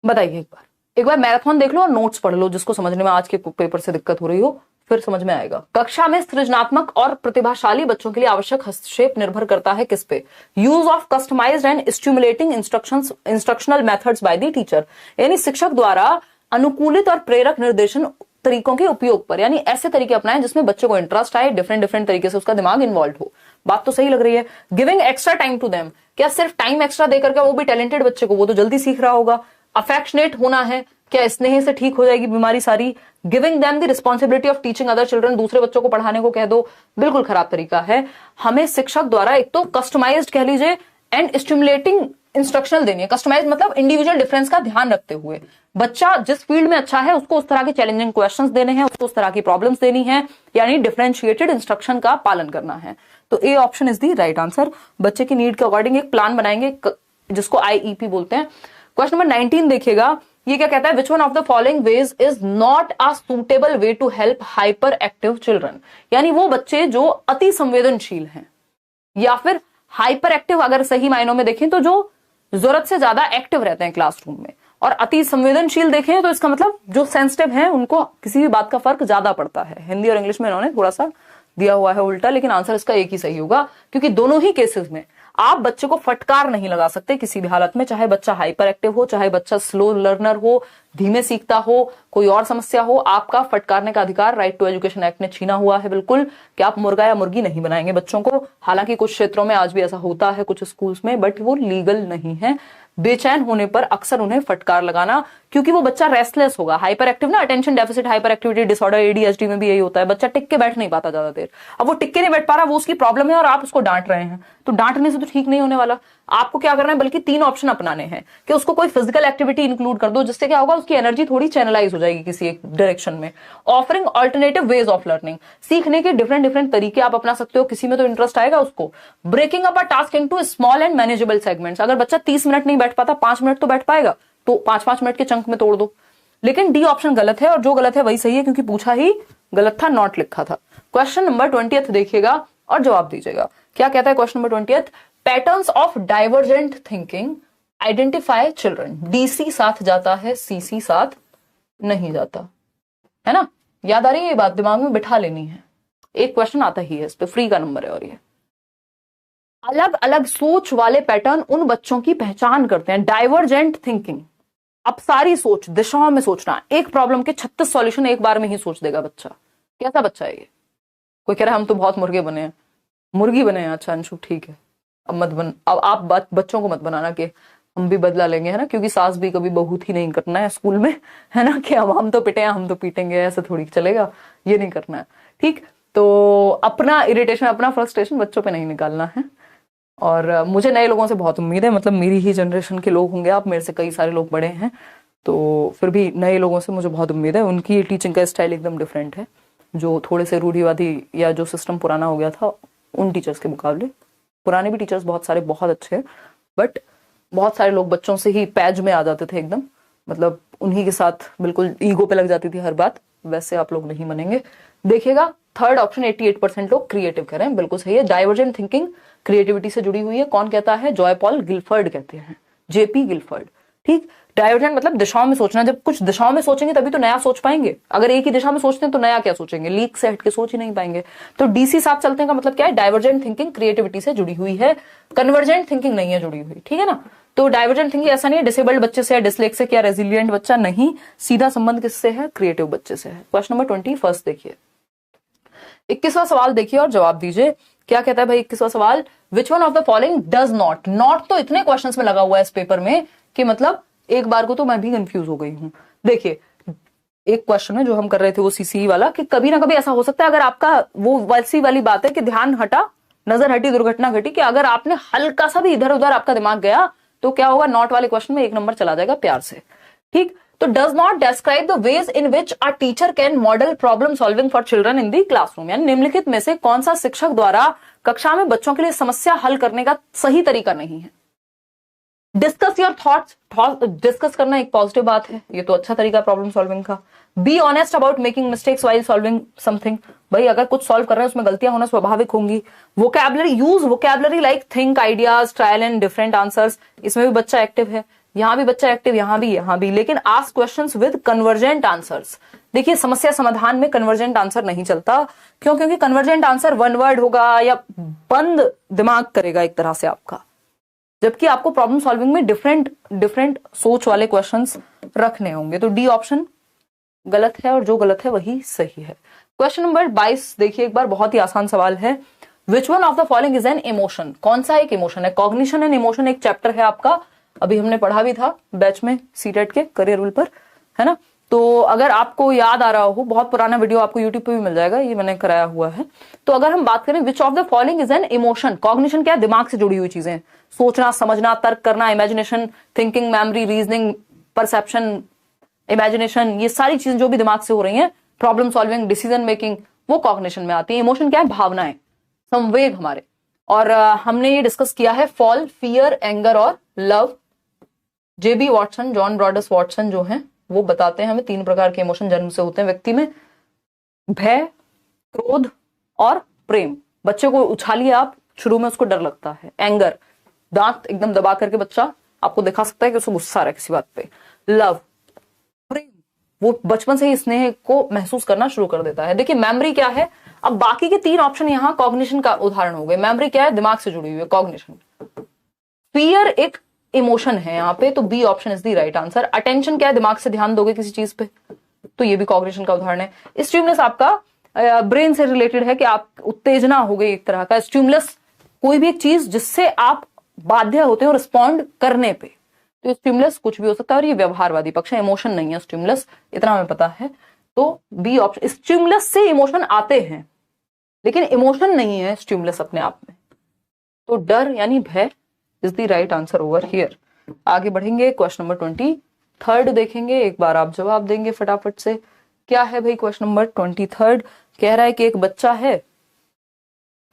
बताइए एक बार मैराथन देख लो और नोट्स पढ़ लो, जिसको समझने में आज के पेपर से दिक्कत हो रही हो फिर समझ में आएगा। कक्षा में सृजनात्मक और प्रतिभाशाली बच्चों के लिए आवश्यक हस्तक्षेप निर्भर करता है किस पे, use of customised and stimulating instructional methods by the teacher, यानी शिक्षक द्वारा अनुकूलित और प्रेरक निर्देशन तरीकों के उपयोग पर, यानी ऐसे तरीके अपनाएं जिसमें बच्चे को इंटरेस्ट आए, डिफरेंट तरीके से उसका दिमाग इन्वॉल्व हो। बात तो सही लग रही है। Giving extra time to them, क्या सिर्फ टाइम एक्स्ट्रा देकर के, वो भी टैलेंटेड बच्चे को, वो तो जल्दी सीख रहा होगा। अफेक्शनेट होना है, क्या स्नेह से ठीक हो जाएगी बीमारी सारी। Giving them the responsibility of teaching other children, दूसरे बच्चों को पढ़ाने को कह दो, बिल्कुल खराब तरीका है। हमें शिक्षक द्वारा एक तो कस्टमाइज्ड कह लीजिए एंड स्टिमुलेटिंग इंस्ट्रक्शनल देनी है। कस्टमाइज मतलब इंडिविजुअल डिफरेंस का ध्यान रखते हुए, बच्चा जिस फील्ड में अच्छा है उसको उस तरह के चैलेंजिंग क्वेश्चंस देने हैं, उसको उस तरह की प्रॉब्लम्स देनी है, यानी डिफरेंशिएटेड इंस्ट्रक्शन का पालन करना है। तो A option is the right answer. बच्चे की नीड के अकॉर्डिंग एक प्लान बनाएंगे जिसको IEP बोलते हैं। क्वेश्चन नंबर 19 देखिएगा, ये क्या कहता है, which one of the following ways is not a suitable way to help hyper active children, यानी वो बच्चे जो अति संवेदनशील हैं या फिर हाइपर एक्टिव, अगर सही मायनों में देखें तो जो जरूरत से ज्यादा एक्टिव रहते हैं क्लासरूम में, और अति संवेदनशील देखें तो इसका मतलब जो सेंसिटिव हैं उनको किसी भी बात का फर्क ज्यादा पड़ता है। हिंदी और इंग्लिश में इन्होंने थोड़ा सा दिया हुआ है उल्टा, लेकिन आंसर इसका एक ही सही होगा क्योंकि दोनों ही केसेस में आप बच्चे को फटकार नहीं लगा सकते किसी भी हालत में, चाहे बच्चा हाइपर एक्टिव हो, चाहे बच्चा स्लो लर्नर हो, धीमे सीखता हो, कोई और समस्या हो। आपका फटकारने का अधिकार राइट टू एजुकेशन एक्ट ने छीना हुआ है बिल्कुल, कि आप मुर्गा या मुर्गी नहीं बनाएंगे बच्चों को। हालांकि कुछ क्षेत्रों में आज भी ऐसा होता है कुछ स्कूल्स में, बट वो लीगल नहीं है। बेचैन होने पर अक्सर उन्हें फटकार लगाना, क्योंकि वो बच्चा रेस्टलेस होगा, हाइपर एक्टिव ना, attention deficit hyper activity disorder ADHD में भी यही होता है, बच्चा टिक के बैठ नहीं पाता ज्यादा देर। अब वो टिक के नहीं बैठ पा रहा, वो उसकी प्रॉब्लम है और आप उसको डांट रहे हैं, तो डांटने से तो ठीक नहीं होने वाला। आपको क्या करना है, बल्कि 3 ऑप्शन अपनाने हैं कि उसको कोई फिजिकल एक्टिविटी इंक्लूड कर दो, जिससे क्या होगा, उसकी एनर्जी थोड़ी चैनलाइज हो जाएगी किसी एक डायरेक्शन में। Offering alternative ways of learning, सीखने के डिफरेंट तरीके आप अपना सकते हो, किसी में तो इंटरेस्ट आएगा उसको। Breaking up a task into small and manageable segments, अगर बच्चा 30 मिनट नहीं बैठ पाता, 5 मिनट तो बैठ पाएगा, तो 5-5 मिनट के चंक में तोड़ दो। लेकिन डी ऑप्शन गलत है, और जो गलत है वही सही है, क्योंकि पूछा ही गलत था, नॉट लिखा था। क्वेश्चन नंबर 20 देखिएगा और जवाब दीजिएगा। क्या कहता है question number 20? Patterns of divergent thinking identify children. DC साथ जाता है, सीसी साथ नहीं जाता, है ना। याद आ रही है ये बात, दिमाग में बिठा लेनी है। एक क्वेश्चन आता ही है इस पे, फ्री का नंबर है। और ये अलग अलग सोच वाले पैटर्न उन बच्चों की पहचान करते हैं। डाइवर्जेंट थिंकिंग, अब सारी सोच दिशाओं में सोचना, एक प्रॉब्लम के 36 सॉल्यूशन एक बार में ही सोच देगा बच्चा। कैसा बच्चा है ये? कोई कह रहा है हम तो बहुत मुर्गे बने हैं, मुर्गी बने हैं। अच्छा अंशु ठीक है, अब मत बन, अब आप बच्चों को मत बनाना कि हम भी बदला लेंगे, है ना, क्योंकि सास भी कभी बहू ही नहीं करना है स्कूल में, है ना, कि हम तो पिटे हैं हम तो पीटेंगे, ऐसे थोड़ी चलेगा, ये नहीं करना है। ठीक, तो अपना इरिटेशन, अपना फ्रस्ट्रेशन बच्चों पे नहीं निकालना है। और मुझे नए लोगों से बहुत उम्मीद है, मतलब मेरी ही जनरेशन के लोग होंगे आप, मेरे से कई सारे लोग बड़े हैं, तो फिर भी नए लोगों से मुझे बहुत उम्मीद है। उनकी टीचिंग का स्टाइल एकदम डिफरेंट है, जो थोड़े से रूढ़िवादी या जो सिस्टम पुराना हो गया था उन टीचर्स के मुकाबले। पुराने भी टीचर्स बहुत सारे बहुत अच्छे हैं, बट बहुत सारे लोग बच्चों से ही पैज में आ जाते थे एकदम, मतलब उन्हीं के साथ बिल्कुल ईगो पे लग जाती थी हर बात। वैसे आप लोग नहीं बनेंगे। देखिएगा थर्ड ऑप्शन, 88% लोग क्रिएटिव कह रहे हैं, बिल्कुल सही है। डाइवर्जेंट थिंकिंग क्रिएटिविटी से जुड़ी हुई है। कौन कहता है? जॉय पॉल गिलफर्ड कहते हैं, जेपी गिलफर्ड। ठीक, डाइवर्जेंट मतलब दिशाओं में सोचना। जब कुछ दिशाओं में सोचेंगे तभी तो नया सोच पाएंगे, अगर एक ही दिशा में सोचते हैं तो नया क्या सोचेंगे, लीक से हट के सोच ही नहीं पाएंगे। तो डीसी साथ चलते हैं का मतलब क्या है? डाइवर्जेंट थिंकिंग क्रिएटिविटी से जुड़ी हुई है, कन्वर्जेंट थिंकिंग नहीं है जुड़ी हुई, ठीक है ना। तो डाइवर्जेंट थिंकिंग ऐसा नहीं है डिसेबल्ड बच्चे से या डिसलेक्सिक या रेजिलियंट बच्चा, नहीं, सीधा संबंध किससे है? क्रिएटिव बच्चे से है। क्वेश्चन नंबर 21 देखिए, 21वां सवाल देखिए और जवाब दीजिए। क्या कहता है भाई 21वां सवाल? विच one of the following does not. Not तो इतने क्वेश्चंस में लगा हुआ है इस पेपर में कि मतलब एक बार को तो मैं भी कंफ्यूज हो गई हूं। देखिए एक क्वेश्चन है जो हम कर रहे थे वो सीसी वाला, कि कभी ना कभी ऐसा हो सकता है, अगर आपका वो वैसी वाली बात है कि ध्यान हटा, नजर हटी, दुर्घटना घटी, कि अगर आपने हल्का सा भी इधर उधर आपका दिमाग गया तो क्या होगा? नॉट वाले क्वेश्चन में 1 नंबर चला जाएगा प्यार से। ठीक, तो does not describe the ways in which a teacher can model problem solving for children in the classroom. यानी निम्नलिखित में से कौन सा शिक्षक द्वारा कक्षा में बच्चों के लिए समस्या हल करने का सही तरीका नहीं है। डिस्कस योर थॉट्स, डिस्कस करना एक पॉजिटिव बात है, ये तो अच्छा तरीका प्रॉब्लम सॉल्विंग का। Be honest about making mistakes while solving something. भाई अगर कुछ सॉल्व कर रहे हैं उसमें गलतियां होना स्वाभाविक होंगी। Vocabulary, use vocabulary like think, ideas, trial and different answers, इसमें भी बच्चा एक्टिव है, यहां भी बच्चा एक्टिव, यहां भी, लेकिन ask questions with convergent answers. देखिए समस्या समाधान में कन्वर्जेंट आंसर नहीं चलता, क्यों? क्योंकि कन्वर्जेंट आंसर वन वर्ड होगा या बंद दिमाग करेगा एक तरह से आपका, जबकि आपको प्रॉब्लम सॉल्विंग में डिफरेंट सोच वाले क्वेश्चंस रखने होंगे। तो डी ऑप्शन गलत है और जो गलत है वही सही है। क्वेश्चन नंबर 22 देखिए एक बार, बहुत ही आसान सवाल है। Which one of the following is an emotion. कौन सा एक इमोशन है? कॉग्निशन एंड इमोशन एक चैप्टर है आपका, अभी हमने पढ़ा भी था बैच में सीटेट के करियर रूल पर, है ना। तो अगर आपको याद आ रहा हो, बहुत पुराना वीडियो आपको यूट्यूब पे भी मिल जाएगा, ये मैंने कराया हुआ है। तो अगर हम बात करें which of the following is an emotion, cognition क्या है? दिमाग से जुड़ी हुई चीजें, सोचना, समझना, तर्क करना, imagination, thinking, memory, reasoning, perception, imagination, ये सारी चीजें जो भी दिमाग से हो रही हैं, प्रॉब्लम सॉल्विंग, डिसीजन मेकिंग, वो कॉग्निशन में आती है। इमोशन क्या है? भावनाएं, संवेग हमारे। और हमने ये डिस्कस किया है फॉल, फियर, एंगर और लव। जेबी वॉटसन, जॉन ब्रॉडस वॉटसन जो हैं वो बताते हैं हमें 3 प्रकार के इमोशन जन्म से होते हैं व्यक्ति में, भय, क्रोध और प्रेम। बच्चे को उछालिए आप, शुरू में उसको डर लगता है। एंगर, दांत एकदम दबा करके बच्चा आपको दिखा सकता है कि उसको गुस्सा आ रहा है किसी बात पे। लव, प्रेम, वो बचपन से ही स्नेह को महसूस करना शुरू कर देता है। देखिए मेमोरी क्या है? अब बाकी के 3 ऑप्शन यहाँ कॉग्निशन का उदाहरण हो गए। मेमोरी क्या है, दिमाग से जुड़ी हुई है, कॉग्निशन। फियर एक इमोशन है यहाँ पे, तो B option is the right answer. Attention क्या है, दिमाग से ध्यान दोगे किसी चीज पे, तो ये भी कॉग्निशन का उदाहरण है। स्टिमुलस आपका ब्रेन से रिलेटेड है कि आप उत्तेजना हो गई एक तरह का। स्टिमुलस कोई भी एक चीज जिससे आप बाध्य होते हो रिस्पॉन्ड करने पे, तो स्टिमुलस कुछ भी हो सकता है, और ये व्यवहारवादी पक्ष है, इमोशन नहीं है स्टिमुलस, इतना हमें पता है। तो बी ऑप्शन, स्टिमुलस से इमोशन आते हैं लेकिन इमोशन नहीं है स्टिमुलस अपने आप में, तो डर यानी भय is the right answer over here. आगे बढ़ेंगे, क्वेश्चन नंबर 23 देखेंगे, एक बार आप जवाब देंगे फटाफट से। क्या है भाई क्वेश्चन नंबर 23? कह रहा है कि एक बच्चा है,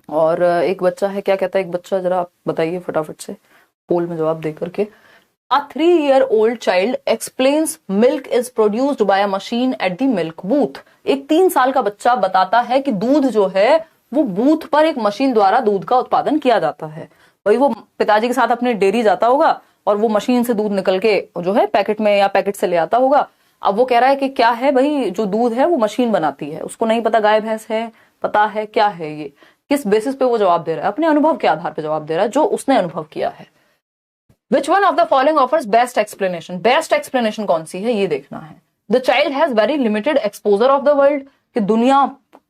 और एक बच्चा है, क्या कहता है एक बच्चा, जरा आप बताइए फटाफट से पोल में जवाब दे करके। A 3-year-old child explains milk is produced by a machine at the milk booth. एक 3 साल का बच्चा बताता है कि दूध जो है वो बूथ पर एक मशीन द्वारा दूध का उत्पादन किया जाता है। वही वो पिताजी के साथ अपने डेयरी जाता होगा और वो मशीन से दूध निकल के जो है पैकेट में या पैकेट से ले आता होगा। अब वो कह रहा है कि क्या है भाई, जो दूध है वो मशीन बनाती है, उसको नहीं पता गाय भैंस है, पता है क्या है ये, किस बेसिस पे वो जवाब दे रहा है, अपने अनुभव के आधार पे जवाब दे रहा है जो उसने अनुभव किया है। Which one of the following offers best explanation? Best explanation कौन सी है ये देखना है। The child has very limited exposure of the world, कि दुनिया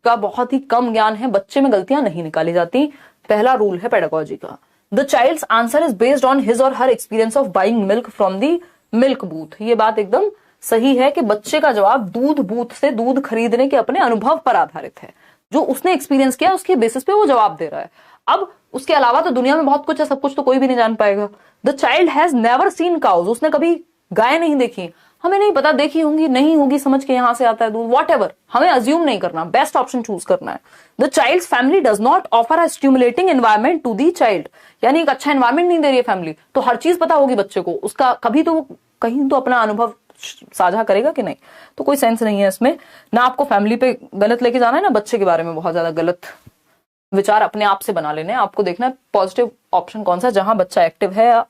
का बहुत ही कम ज्ञान है, बच्चे में गलतियां नहीं निकाली जाती, पहला रूल है पेडागोजी का। The child's answer is based on his or her experience of buying milk from the milk booth. ये बात एकदम सही है कि बच्चे का जवाब दूध बूथ से दूध खरीदने के अपने अनुभव पर आधारित है, जो उसने एक्सपीरियंस किया उसके बेसिस पे वो जवाब दे रहा है। अब उसके अलावा तो दुनिया में बहुत कुछ है, सब कुछ तो कोई भी नहीं जान पाएगा। The child has never seen cows, उसने कभी गाय नहीं देखी, हमें नहीं पता देखी होंगी नहीं होगी, समझ के यहां से आता है दूध, वॉटएवर, हमें अज्यूम नहीं करना, बेस्ट ऑप्शन चूज करना है। The child's family does not offer a stimulating environment to the child, यानी एक अच्छा एनवायरमेंट नहीं दे रही है फैमिली, तो हर चीज पता होगी बच्चे को, उसका कभी तो कहीं तो अपना अनुभव साझा करेगा कि नहीं, तो कोई सेंस नहीं है इसमें। ना आपको फैमिली पे गलत लेके जाना है, ना बच्चे के बारे में बहुत ज्यादा गलत विचार अपने आप से बना लेने, आपको देखना है पॉजिटिव ऑप्शन कौन सा, जहां बच्चा एक्टिव है,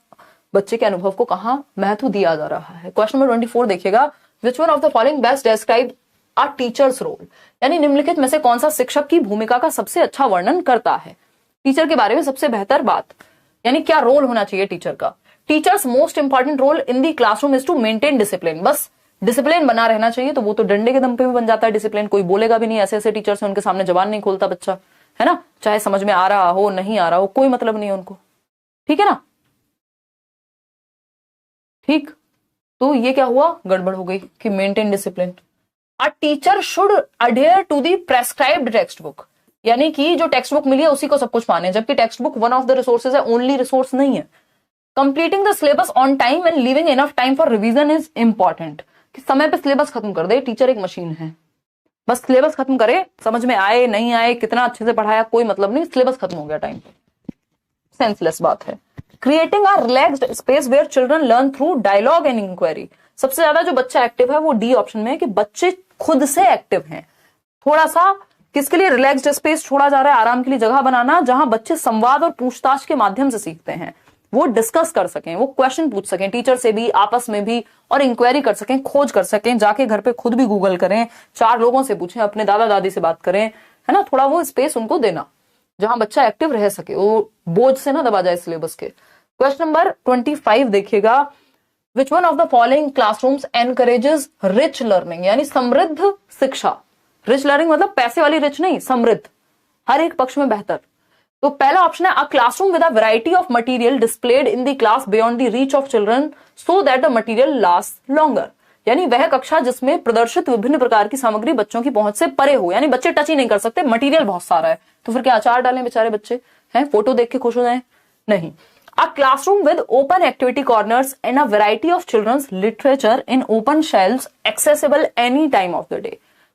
बच्चे के अनुभव को कहां महत्व दिया जा रहा है। क्वेश्चन नंबर 24 देखिएगा, which one of the following best describe a teacher's role, यानी निम्नलिखित में से कौन सा शिक्षक की भूमिका का सबसे अच्छा वर्णन करता है, टीचर के बारे में सबसे बेहतर बात, यानी क्या रोल होना चाहिए टीचर का। Teacher's most important role in the classroom is to maintain discipline, बस डिसिप्लिन बना रहना चाहिए, तो वो तो डंडे के दम पे भी बन जाता है डिसिप्लिन, कोई बोलेगा भी नहीं, ऐसे ऐसे टीचर से उनके सामने जबान नहीं खोलता बच्चा, है ना, चाहे समझ में आ रहा हो नहीं आ रहा हो, कोई मतलब नहीं है उनको, ठीक है ना, ठीक। तो ये क्या हुआ, गड़बड़ हो गई कि maintain discipline. A teacher should adhere to the prescribed text book, यानी कि जो टेक्स्ट बुक मिली है उसी को सब कुछ माने, जबकि text book one of the resources है, ओनली रिसोर्स नहीं है। Completing the syllabus on time and leaving enough time for revision is important, कि समय पे सिलेबस खत्म कर दे, टीचर एक मशीन है, बस सिलेबस खत्म करे, समझ में आए नहीं आए, कितना अच्छे से पढ़ाया कोई मतलब नहीं, सिलेबस खत्म हो गया टाइम पे, सेंसलेस बात है। Creating a relaxed space where children learn through dialogue and inquiry, सबसे ज्यादा जो बच्चा एक्टिव है वो डी ऑप्शन में है, कि बच्चे खुद से एक्टिव हैं। थोड़ा सा किसके लिए रिलैक्स्ड स्पेस छोड़ा जा रहा है, आराम के लिए जगह बनाना, जहां बच्चे संवाद और पूछताछ के माध्यम से सीखते हैं, वो डिस्कस कर सकें, वो क्वेश्चन पूछ सकें टीचर से भी, आपस में भी, और इंक्वायरी कर सकें, खोज कर सकें, जाके घर पे खुद भी गूगल करें, 4 लोगों से पूछें, अपने दादा दादी से बात करें, है ना, थोड़ा वो स्पेस उनको देना जहां बच्चा एक्टिव रह सके, वो बोझ से ना दबा जाए सिलेबस के। क्वेश्चन नंबर 25 देखिएगा, which one of the following classrooms encourages rich learning, यानी समृद्ध शिक्षा, रिच लर्निंग मतलब पैसे वाली रिच नहीं, समृद्ध, हर एक पक्ष में बेहतर। तो पहला ऑप्शन है, a classroom with a variety of material displayed in the class beyond the reach of children so that the material last longer, यानी वह कक्षा जिसमें प्रदर्शित विभिन्न प्रकार की सामग्री बच्चों की पहुंच से परे हो, यानी बच्चे टच ही नहीं कर सकते, मटेरियल बहुत सारा है, तो फिर क्या अचार डालें बेचारे बच्चे, हैं फोटो देख के खुश हो जाएं, नहीं। A classroom with open activity corners and a variety of children's literature in open shelves accessible any time of the day,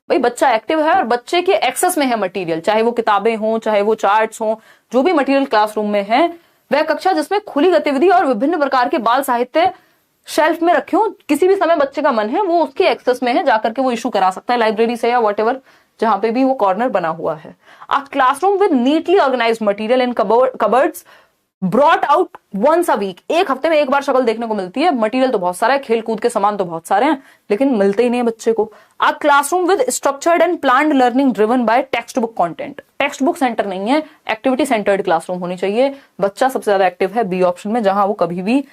भाई बच्चा एक्टिव है और बच्चे के एक्सेस में है मटेरियल, चाहे वो किताबें हों, चाहे वो चार्ट्स हों, जो भी मटेरियल क्लासरूम में है, वह कक्षा जिसमें खुली गतिविधि और विभिन्न प्रकार के बाल साहित्य शेल्फ में रखे हो, किसी भी समय बच्चे का मन है वो उसके एक्सेस में है, जाकर के वो इशू करा सकता है लाइब्रेरी से या व्हाटएवर, जहां पे भी वो कॉर्नर बना हुआ है। A classroom with neatly organised material in cupboards brought out once a week, एक हफ्ते में एक बार शक्ल देखने को मिलती है। मटेरियल तो बहुत सारा है, खेल कूद के सामान तो बहुत सारे हैं, लेकिन मिलते ही नहीं है बच्चे को। अ classroom with structured and planned learning driven by text book content, text book centre नहीं है, एक्टिविटी सेंटर्ड क्लासरूम होनी चाहिए। बच्चा सबसे ज्यादा एक्टिव है बी ऑप्शन में, जहां वो कभी भी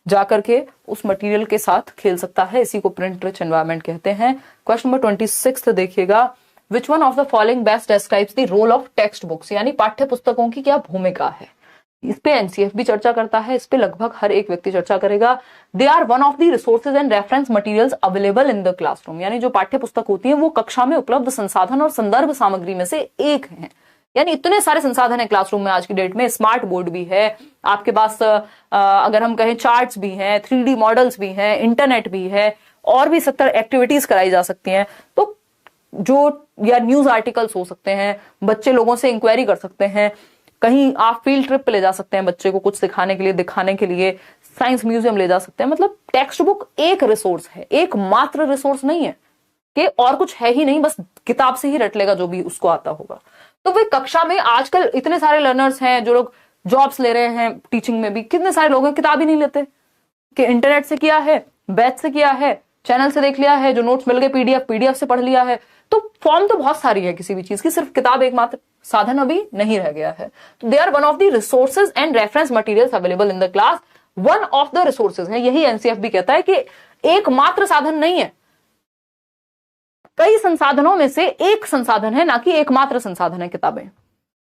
जाकर के उस मटेरियल के साथ खेल सकता है। इसी को प्रिंट रिच एनवायरमेंट कहते हैं। क्वेश्चन नंबर 26 देखिएगा, which one of the following best describes the role of text books, यानी पाठ्य पुस्तकों की क्या भूमिका है। इस पे एनसीएफ भी चर्चा करता है, इस पे लगभग हर एक व्यक्ति चर्चा करेगा। They are one of the resources and reference materials available in the classroom, यानी जो पाठ्य पुस्तक होती है वो कक्षा में उपलब्ध संसाधन और संदर्भ सामग्री में से एक है। यानी इतने सारे संसाधन है क्लासरूम में आज की डेट में। स्मार्ट बोर्ड भी है आपके पास, अगर हम कहें चार्ट्स भी हैं, 3D मॉडल्स भी हैं, इंटरनेट भी है, और भी 70 एक्टिविटीज कराई जा सकती हैं। तो जो या न्यूज आर्टिकल्स हो सकते हैं, बच्चे लोगों से इंक्वायरी कर सकते हैं, कहीं आप फील्ड ट्रिप पे ले जा सकते हैं बच्चे को कुछ सिखाने के लिए, दिखाने के लिए, साइंस म्यूजियम ले जा सकते हैं। मतलब टेक्स्ट बुक एक रिसोर्स है, एक मात्र रिसोर्स नहीं है कि और कुछ है ही नहीं, बस किताब से ही रट लेगा जो भी उसको आता होगा। तो वे कक्षा में आजकल इतने सारे लर्नर्स हैं जो लोग जॉब्स ले रहे हैं, टीचिंग में भी कितने सारे लोग हैं किताब ही नहीं लेते, कि इंटरनेट से किया है, बैच से किया है, चैनल से देख लिया है, जो नोट्स मिल गए पीडीएफ से पढ़ लिया है। तो फॉर्म तो बहुत सारी है किसी भी चीज की, सिर्फ किताब एकमात्र साधन अभी नहीं रह गया है। तो they are one of the resources and reference materials available in the class, one of the resources है। यही एनसीएफ भी कहता है कि एकमात्र साधन नहीं है, कई संसाधनों में से एक संसाधन है, ना कि एकमात्र संसाधन है किताबें।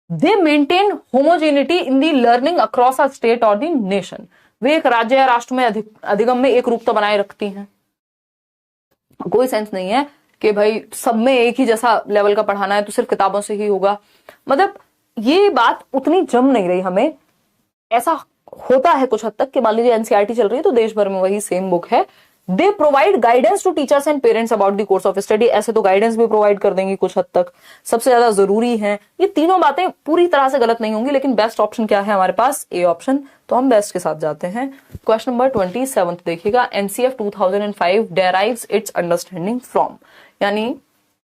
दे maintain homogeneity in the learning across a state और द नेशन, वे एक राज्य या राष्ट्र में अधिगम में एक रूपता बनाए रखती हैं। कोई सेंस नहीं है कि भाई सब में एक ही जैसा लेवल का पढ़ाना है तो सिर्फ किताबों से ही होगा। मतलब ये बात उतनी जम नहीं रही हमें। ऐसा होता है कुछ हद तक कि मान लीजिए एनसीईआरटी चल रही है तो देश भर में वही सेम बुक है। They provide guidance to teachers and parents about the course of study, ऐसे तो गाइडेंस भी प्रोवाइड कर देंगी कुछ हद तक, सबसे ज्यादा जरूरी है। ये तीनों बातें पूरी तरह से गलत नहीं होंगी, लेकिन बेस्ट ऑप्शन क्या है हमारे पास, ए ऑप्शन। तो हम बेस्ट के साथ जाते हैं। क्वेश्चन नंबर 27 देखिएगा, एनसीएफ 2005 डेराइव्स इट्स अंडरस्टैंडिंग फ्रॉम, यानी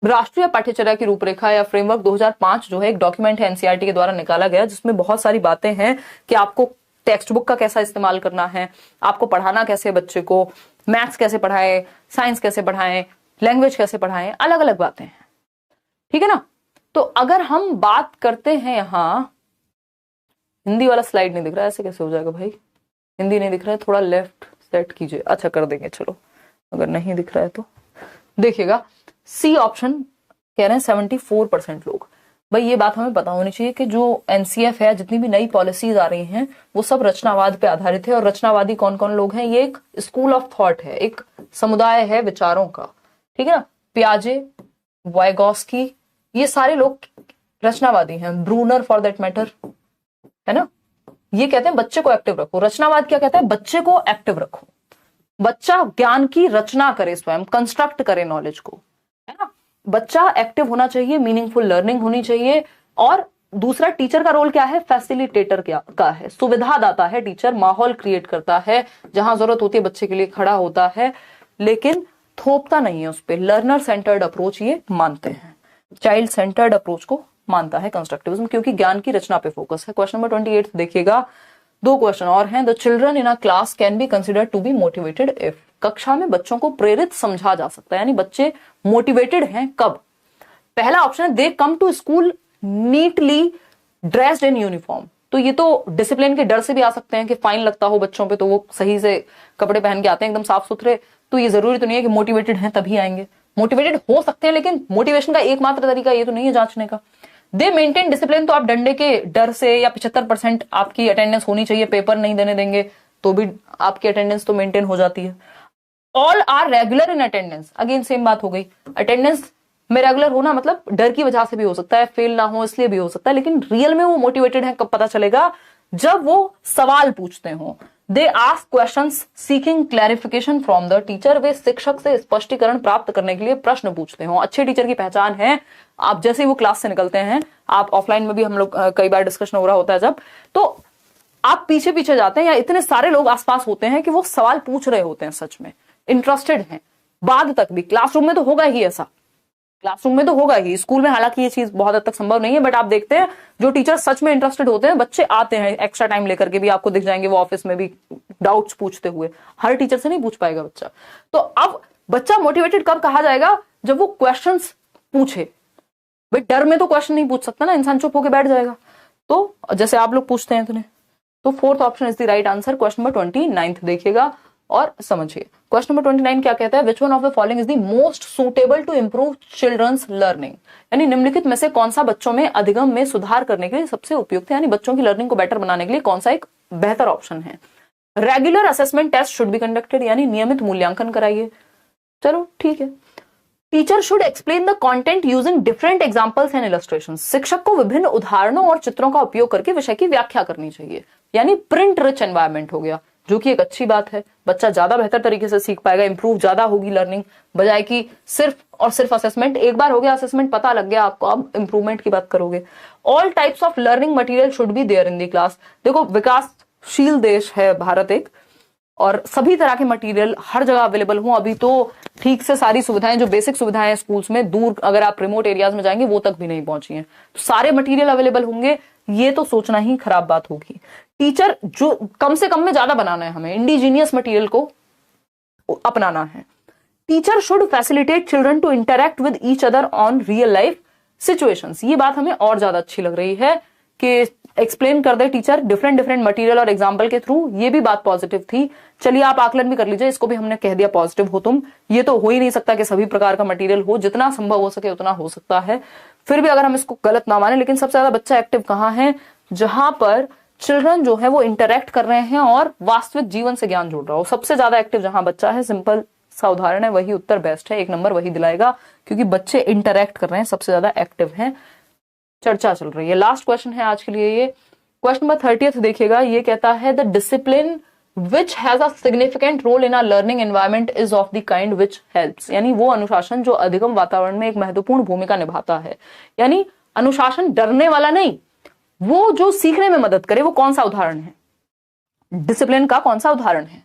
राष्ट्रीय पाठ्यचर्या की रूपरेखा या फ्रेमवर्क 2005 जो है एक डॉक्यूमेंट है एनसीईआरटी के द्वारा निकाला गया, जिसमें बहुत सारी बातें हैं कि आपको टेक्स्ट बुक का कैसा इस्तेमाल करना है, आपको पढ़ाना कैसे, बच्चे को मैथ्स कैसे पढ़ाए, साइंस कैसे पढ़ाएं, लैंग्वेज कैसे पढ़ाएं, अलग अलग बातें हैं। ठीक है ना। तो अगर हम बात करते हैं, यहां हिंदी वाला स्लाइड नहीं दिख रहा है, ऐसे कैसे हो जाएगा भाई, हिंदी नहीं दिख रहा है, थोड़ा लेफ्ट सेट कीजिए। अच्छा कर देंगे, चलो अगर नहीं दिख रहा है तो देखिएगा। सी ऑप्शन कह रहे हैं 74% लोग। भाई ये बात हमें पता होनी चाहिए कि जो एनसीएफ है, जितनी भी नई पॉलिसीज आ रही हैं वो सब रचनावाद पे आधारित है। और रचनावादी कौन कौन लोग हैं, ये एक स्कूल ऑफ थॉट है, एक समुदाय है विचारों का। ठीक है ना। पियाजे, वाइगॉस्की, ये सारे लोग रचनावादी हैं, ब्रूनर फॉर दैट मैटर, है ना। ये कहते हैं बच्चे को एक्टिव रखो। रचनावाद क्या कहता है, बच्चे को एक्टिव रखो, बच्चा ज्ञान की रचना करे, स्वयं कंस्ट्रक्ट करे नॉलेज को, है ना। बच्चा एक्टिव होना चाहिए, मीनिंगफुल लर्निंग होनी चाहिए। और दूसरा, टीचर का रोल क्या है, फैसिलिटेटर का है, सुविधा दाता है टीचर, माहौल क्रिएट करता है, जहां जरूरत होती है बच्चे के लिए खड़ा होता है, लेकिन थोपता नहीं है उस पर। लर्नर सेंटर्ड अप्रोच ये मानते हैं, चाइल्ड सेंटर्ड अप्रोच को मानता है कंस्ट्रक्टिविज्म, क्योंकि ज्ञान की रचना पे फोकस है। क्वेश्चन नंबर 28 देखिएगा, दो क्वेश्चन और हैं। The children in a class can be considered to be motivated if, कक्षा में बच्चों को प्रेरित समझा जा सकता है, यानी बच्चे मोटिवेटेड हैं कब। पहला ऑप्शन है they come to school neatly dressed in uniform, तो ये तो डिसिप्लिन के डर से भी आ सकते हैं कि फाइन लगता हो बच्चों पे, तो वो सही से कपड़े पहन के आते हैं एकदम साफ सुथरे। तो ये जरूरी तो नहीं है कि मोटिवेटेड हैं तभी आएंगे, मोटिवेटेड हो सकते हैं, लेकिन मोटिवेशन का एकमात्र तरीका ये तो नहीं है जांचने का। दे मेंटेन डिसिप्लिन, तो आप डंडे के डर से या 75% आपकी अटेंडेंस होनी चाहिए, पेपर नहीं देने देंगे तो भी आपकी अटेंडेंस तो मेंटेन हो जाती है। All are regular in attendance, again same बात हो गई। अटेंडेंस में रेगुलर होना मतलब डर की वजह से भी हो सकता है, फेल ना हो इसलिए भी हो सकता है, लेकिन रियल में वो मोटिवेटेड है कब पता चलेगा, जब वो सवाल पूछते हो। They ask questions seeking clarification from the teacher, वे शिक्षक से स्पष्टीकरण प्राप्त करने के लिए प्रश्न पूछते हो। अच्छे टीचर की पहचान है, आप जैसे ही वो क्लास से निकलते हैं, आप ऑफलाइन में भी हम लोग कई बार डिस्कशन हो रहा होता है जब, तो आप पीछे पीछे जाते हैं या इतने सारे लोग आसपास होते हैं कि वो सवाल पूछ रहे होते हैं, सच में इंटरेस्टेड हैं, बाद तक भी। क्लासरूम में तो होगा ही ऐसा, क्लासरूम में तो होगा ही, स्कूल में हालांकि ये चीज बहुत हद तक संभव नहीं है, बट आप देखते हैं जो टीचर सच में इंटरेस्टेड होते हैं, बच्चे आते हैं एक्स्ट्रा टाइम लेकर के भी, आपको दिख जाएंगे वो ऑफिस में भी डाउट्स पूछते हुए। हर टीचर से नहीं पूछ पाएगा बच्चा। तो अब बच्चा मोटिवेटेड कब कहा जाएगा? जब वो क्वेश्चंस पूछे। भाई डर में तो क्वेश्चन नहीं पूछ सकता ना, इंसान चुप होकर बैठ जाएगा। तो जैसे आप लोग पूछते हैं तो fourth option is the right answer. Question number 29 देखिएगा और समझिए। क्वेश्चन नंबर 29 क्या कहता है? Which one of the following is the most suitable to improve children's learning, यानी निम्नलिखित में से कौन सा बच्चों में अधिगम में सुधार करने के लिए सबसे उपयुक्त है, यानी बच्चों की लर्निंग को बेटर बनाने के लिए कौन सा एक बेहतर ऑप्शन है। Regular assessment test should be conducted, यानी नियमित मूल्यांकन कराइए। चलो ठीक है। Teacher should explain the content using different examples and illustrations, शिक्षक को विभिन्न उदाहरणों और चित्रों का उपयोग करके विषय की व्याख्या करनी चाहिए, यानी प्रिंट रिच एनवायरनमेंट हो गया, जो कि एक अच्छी बात है। बच्चा ज्यादा बेहतर तरीके से सीख पाएगा, इंप्रूव ज्यादा होगी लर्निंग, बजाय कि सिर्फ और सिर्फ असेसमेंट। एक बार हो गया असेसमेंट, पता लग गया आपको, अब इंप्रूवमेंट की बात करोगे। All types of learning material should be there in the class. देखो विकासशील देश है भारत एक, और सभी तरह के मटेरियल हर जगह अवेलेबल हो। अभी तो ठीक से सारी सुविधाएं, जो बेसिक सुविधाएं स्कूल्स में, दूर अगर आप रिमोट एरियाज में जाएंगे वो तक भी नहीं पहुंची हैं, तो सारे मटेरियल अवेलेबल होंगे, ये तो सोचना ही खराब बात होगी। टीचर जो कम से कम में ज्यादा बनाना है, हमें इंडिजीनियस मटेरियल को अपनाना है। Teacher should facilitate children to interact with each other on real life situations. ये बात हमें और ज्यादा अच्छी लग रही है कि एक्सप्लेन कर दे टीचर डिफरेंट मटेरियल और एग्जाम्पल के थ्रू, ये भी बात पॉजिटिव थी। चलिए आप आकलन भी कर लीजिए, इसको भी हमने कह दिया पॉजिटिव हो तुम। ये तो हो ही नहीं सकता कि सभी प्रकार का मटेरियल हो, जितना संभव हो सके उतना हो सकता है। फिर भी अगर हम इसको गलत ना माने, लेकिन सबसे ज्यादा बच्चा एक्टिव कहाँ है? जहां पर चिल्ड्रन जो है वो इंटरेक्ट कर रहे हैं और वास्तविक जीवन से ज्ञान जोड़ रहा हो। सबसे ज्यादा एक्टिव जहां बच्चा है, सिंपल सा उदाहरण है, वही उत्तर बेस्ट है, 1 नंबर वही दिलाएगा, क्योंकि बच्चे इंटरेक्ट कर रहे हैं, सबसे ज्यादा एक्टिव हैं, चर्चा चल रही है। लास्ट क्वेश्चन है आज के लिए ये, क्वेश्चन नंबर 30 देखिएगा। ये कहता है the discipline which has a significant role in a learning environment is of the kind which helps, यानी वो अनुशासन जो अधिगम वातावरण में एक महत्वपूर्ण भूमिका निभाता है। यानी अनुशासन डरने वाला नहीं, वो जो सीखने में मदद करे, वो कौन सा उदाहरण है? डिसिप्लिन का कौन सा उदाहरण है,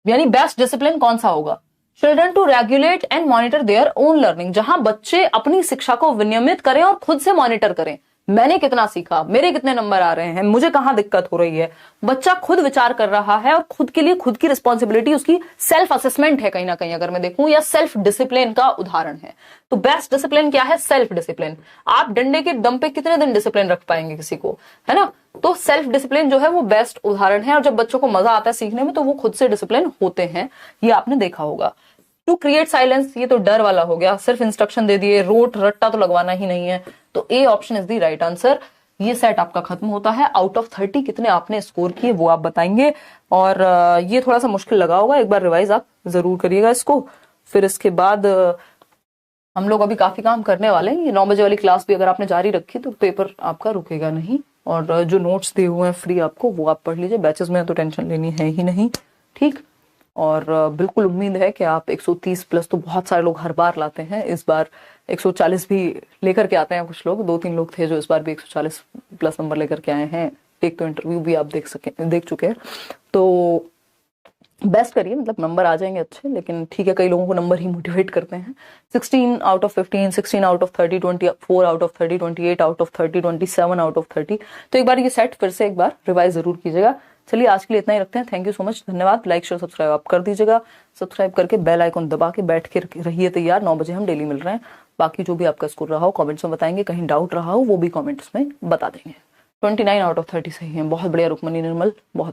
यानी बेस्ट डिसिप्लिन कौन सा होगा? Children to regulate and monitor their own learning, जहां बच्चे अपनी शिक्षा को विनियमित करें और खुद से मॉनिटर करें, मैंने कितना सीखा, मेरे कितने नंबर आ रहे हैं, मुझे कहां दिक्कत हो रही है। बच्चा खुद विचार कर रहा है और खुद के लिए खुद की रिस्पॉन्सिबिलिटी, उसकी सेल्फ असेसमेंट है कहीं ना कहीं अगर मैं देखूं, या सेल्फ डिसिप्लिन का उदाहरण है। तो बेस्ट डिसिप्लिन क्या है? Self discipline. आप डंडे के दम पे कितने दिन डिसिप्लिन रख पाएंगे किसी को, है ना? तो सेल्फ डिसिप्लिन जो है वो बेस्ट उदाहरण है, और जब बच्चों को मजा आता है सीखने में तो वो खुद से डिसिप्लिन होते हैं, ये आपने देखा होगा। टू क्रिएट साइलेंस, ये तो डर वाला हो गया, सिर्फ इंस्ट्रक्शन दे दिए, रोट रट्टा तो लगवाना ही नहीं है, तो A option is the right answer. ये सेट आपका खत्म होता है। आउट ऑफ 30 कितने आपने स्कोर किए वो आप बताएंगे, और ये थोड़ा सा मुश्किल लगा होगा, एक बार रिवाइज आप जरूर करिएगा इसको। फिर इसके बाद हम लोग अभी काफी काम करने वाले हैं। ये 9 बजे वाली क्लास भी अगर आपने जारी रखी तो पेपर आपका रुकेगा नहीं, और जो नोट्स दिए हुए हैं फ्री आपको, वो आप पढ़ लीजिए। बैचेस में तो टेंशन लेनी है ही नहीं, ठीक। और बिल्कुल उम्मीद है कि आप 130 प्लस तो बहुत सारे लोग हर बार लाते हैं, इस बार 140 भी लेकर के आते हैं कुछ लोग, 2-3 लोग थे जो इस बार भी 140 प्लस नंबर लेकर के आए हैं। एक तो इंटरव्यू भी आप देख चुके हैं, तो बेस्ट करिए, मतलब नंबर आ जाएंगे अच्छे। लेकिन ठीक है, कई लोगों को नंबर ही मोटिवेट करते हैं। 16 out of 15, 16 out of 30, 24 out of 30, 28 out of 30, 27 out of 30। तो एक बार ये सेट फिर से एक बार रिवाइज जरूर कीजिएगा। चलिए आज के लिए इतना ही रखते हैं। थैंक यू सो मच, धन्यवाद। लाइक शेयर सब्सक्राइब आप कर दीजिएगा। सब्सक्राइब करके बेल आइकॉन दबा के बैठ के रहिए तैयार। 9 बजे हम डेली मिल रहे हैं। बाकी जो भी आपका स्कोर रहा हो कमेंट्स में बताएंगे, कहीं डाउट रहा हो वो भी कमेंट्स में बता देंगे। 29 आउट ऑफ 30 सही है, बहुत बढ़िया रुक्मणी निर्मल, बहुत